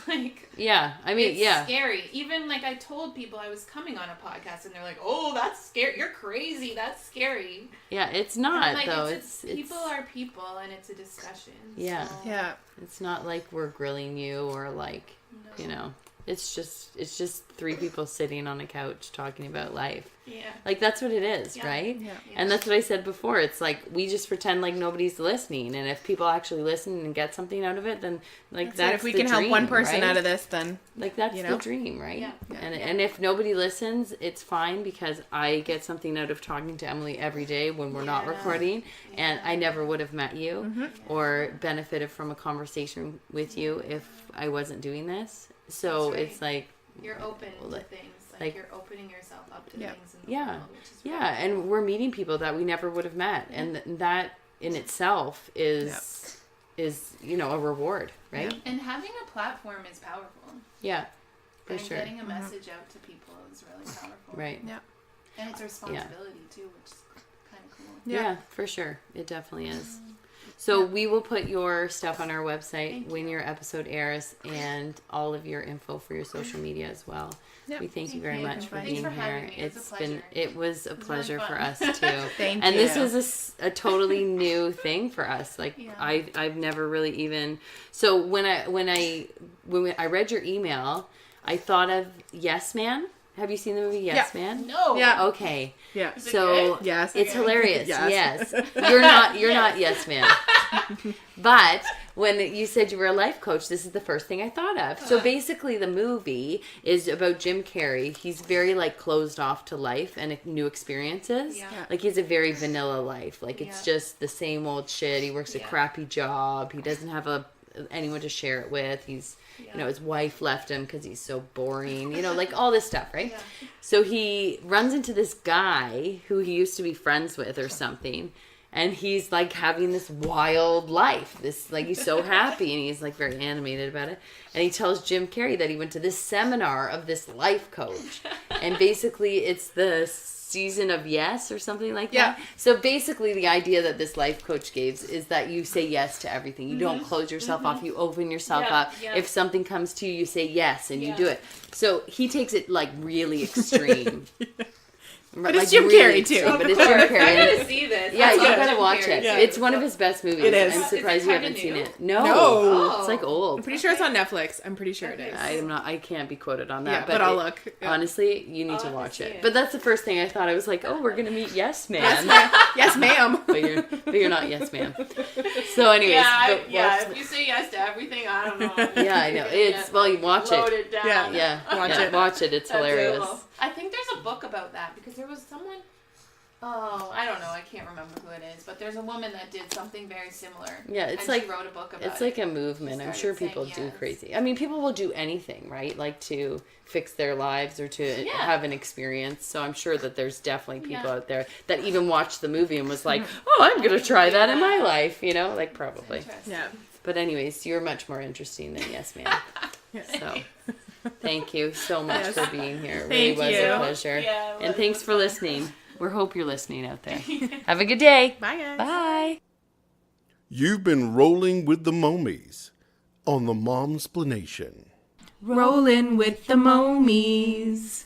Like Yeah. I mean, it's yeah. scary. Even like I told people I was coming on a podcast, and they're like, "Oh, that's scary. You're crazy. That's scary." Yeah, it's And, not like, though. it's people are people, and it's a discussion. Yeah. So, Yeah. It's not like we're grilling you or like, no. you know, it's just three people sitting on a couch talking about life. Yeah. Like that's what it is, Yeah. right? Yeah. And that's what I said before. It's like we just pretend like nobody's listening, and if people actually listen and get something out of it, then like So that's if we the can help dream, one person right? out of this, then Like that's you the know? dream, right? Yeah. And if nobody listens, it's fine because I get something out of talking to Emily every day when we're not Yeah. recording, and I never would have met you Mm-hmm. or benefited from a conversation with you if I wasn't doing this. So That's right. it's like You're open to Like- things. Like, like- you're opening yourself up to Yeah. things in the Yeah. world, which is yeah, and we're meeting people that we never would have met, and that in itself is you know a reward, right? Yeah. And having a platform is powerful. Yeah, for And sure. getting a message out to people is really powerful. Right. yeah. And it's a responsibility too, which is kind of cool. Yeah. For sure. It definitely is. So we will put your stuff on our website when your episode airs, and all of your info for your social media as well. Yep. We thank you very much for Thanks being for here. having me. It was a pleasure. It was a pleasure really for fun. us too. Thank and you. this is a totally new thing for us. Like Yeah. I've never really even. So when I read your email, I thought of Yes Man. Have you seen the movie Yes Yeah. Man? No. Yeah. Okay. Yeah. Is it So good? Yes. it's hilarious. Yes. Yes. You're not Yes Man. But when you said you were a life coach, this is the first thing I thought of. So basically the movie is about Jim Carrey. He's very like closed off to life and new experiences. Yeah. Like he has a very vanilla life. Like it's Yeah. just the same old shit. He works a Yeah. crappy job. He doesn't have anyone to share it with. He's his wife left him because he's so boring. Like all this stuff, right? Yeah. So he runs into this guy who he used to be friends with or something. And he's like having this wild life. This like he's so happy and he's like very animated about it. And he tells Jim Carrey that he went to this seminar of this life coach. And basically it's the season of yes or something like that. Yeah. So basically the idea that this life coach gives is that you say yes to everything. You don't close yourself off. You open yourself Yeah, up. yeah. If something comes to you say yes and you Yeah. do it. So he takes it like really extreme. But it's Jim Carrey, too. But it's Jim I Carrey. gotta see this. Yeah, I you love gotta Jim watch Carrey, it. too, It's one of so- his best movies. It is. I'm Is surprised it you kinda haven't seen new? it. No. No. It's like I'm old. pretty sure it's on Netflix. I'm pretty sure it is. I can't be quoted on that. Yeah, but I'll it- look. Yeah. Honestly, you need I'll to have to watch see it. it. But that's the first thing I thought. I was like, oh, we're gonna meet Yes Man. Yes, ma'am. but you're not Yes Man. So anyways, but watch- If you say yes to everything, I don't know. Yeah, I know. It's well, you watch it. Loaded down. Yeah. Yeah, Watch yeah, it. watch it. It's That's hilarious. cool. I think there's a book about that because there was someone. Oh, I don't know. I can't remember who it is, but there's a woman that did something very similar. Yeah, it's and like she wrote a book about it's like it. a movement. I'm started sure saying people do yes. crazy. I mean, people will do anything, right? Like to fix their lives or to Yeah. have an experience. So I'm sure that there's definitely people Yeah. out there that even watched the movie and was like, "Oh, I'm gonna try that in my life," like probably. Interesting. Yeah. But anyways, you're much more interesting than Yes Man. So thank you so much Yes. for being here. It Thank really was you. a pleasure. Yeah, it and was. thanks for listening. We hope you're listening out there. Have a good day. Bye, guys. Bye. You've been rolling with the Momies on the Momsplanation. Rolling with the Momies.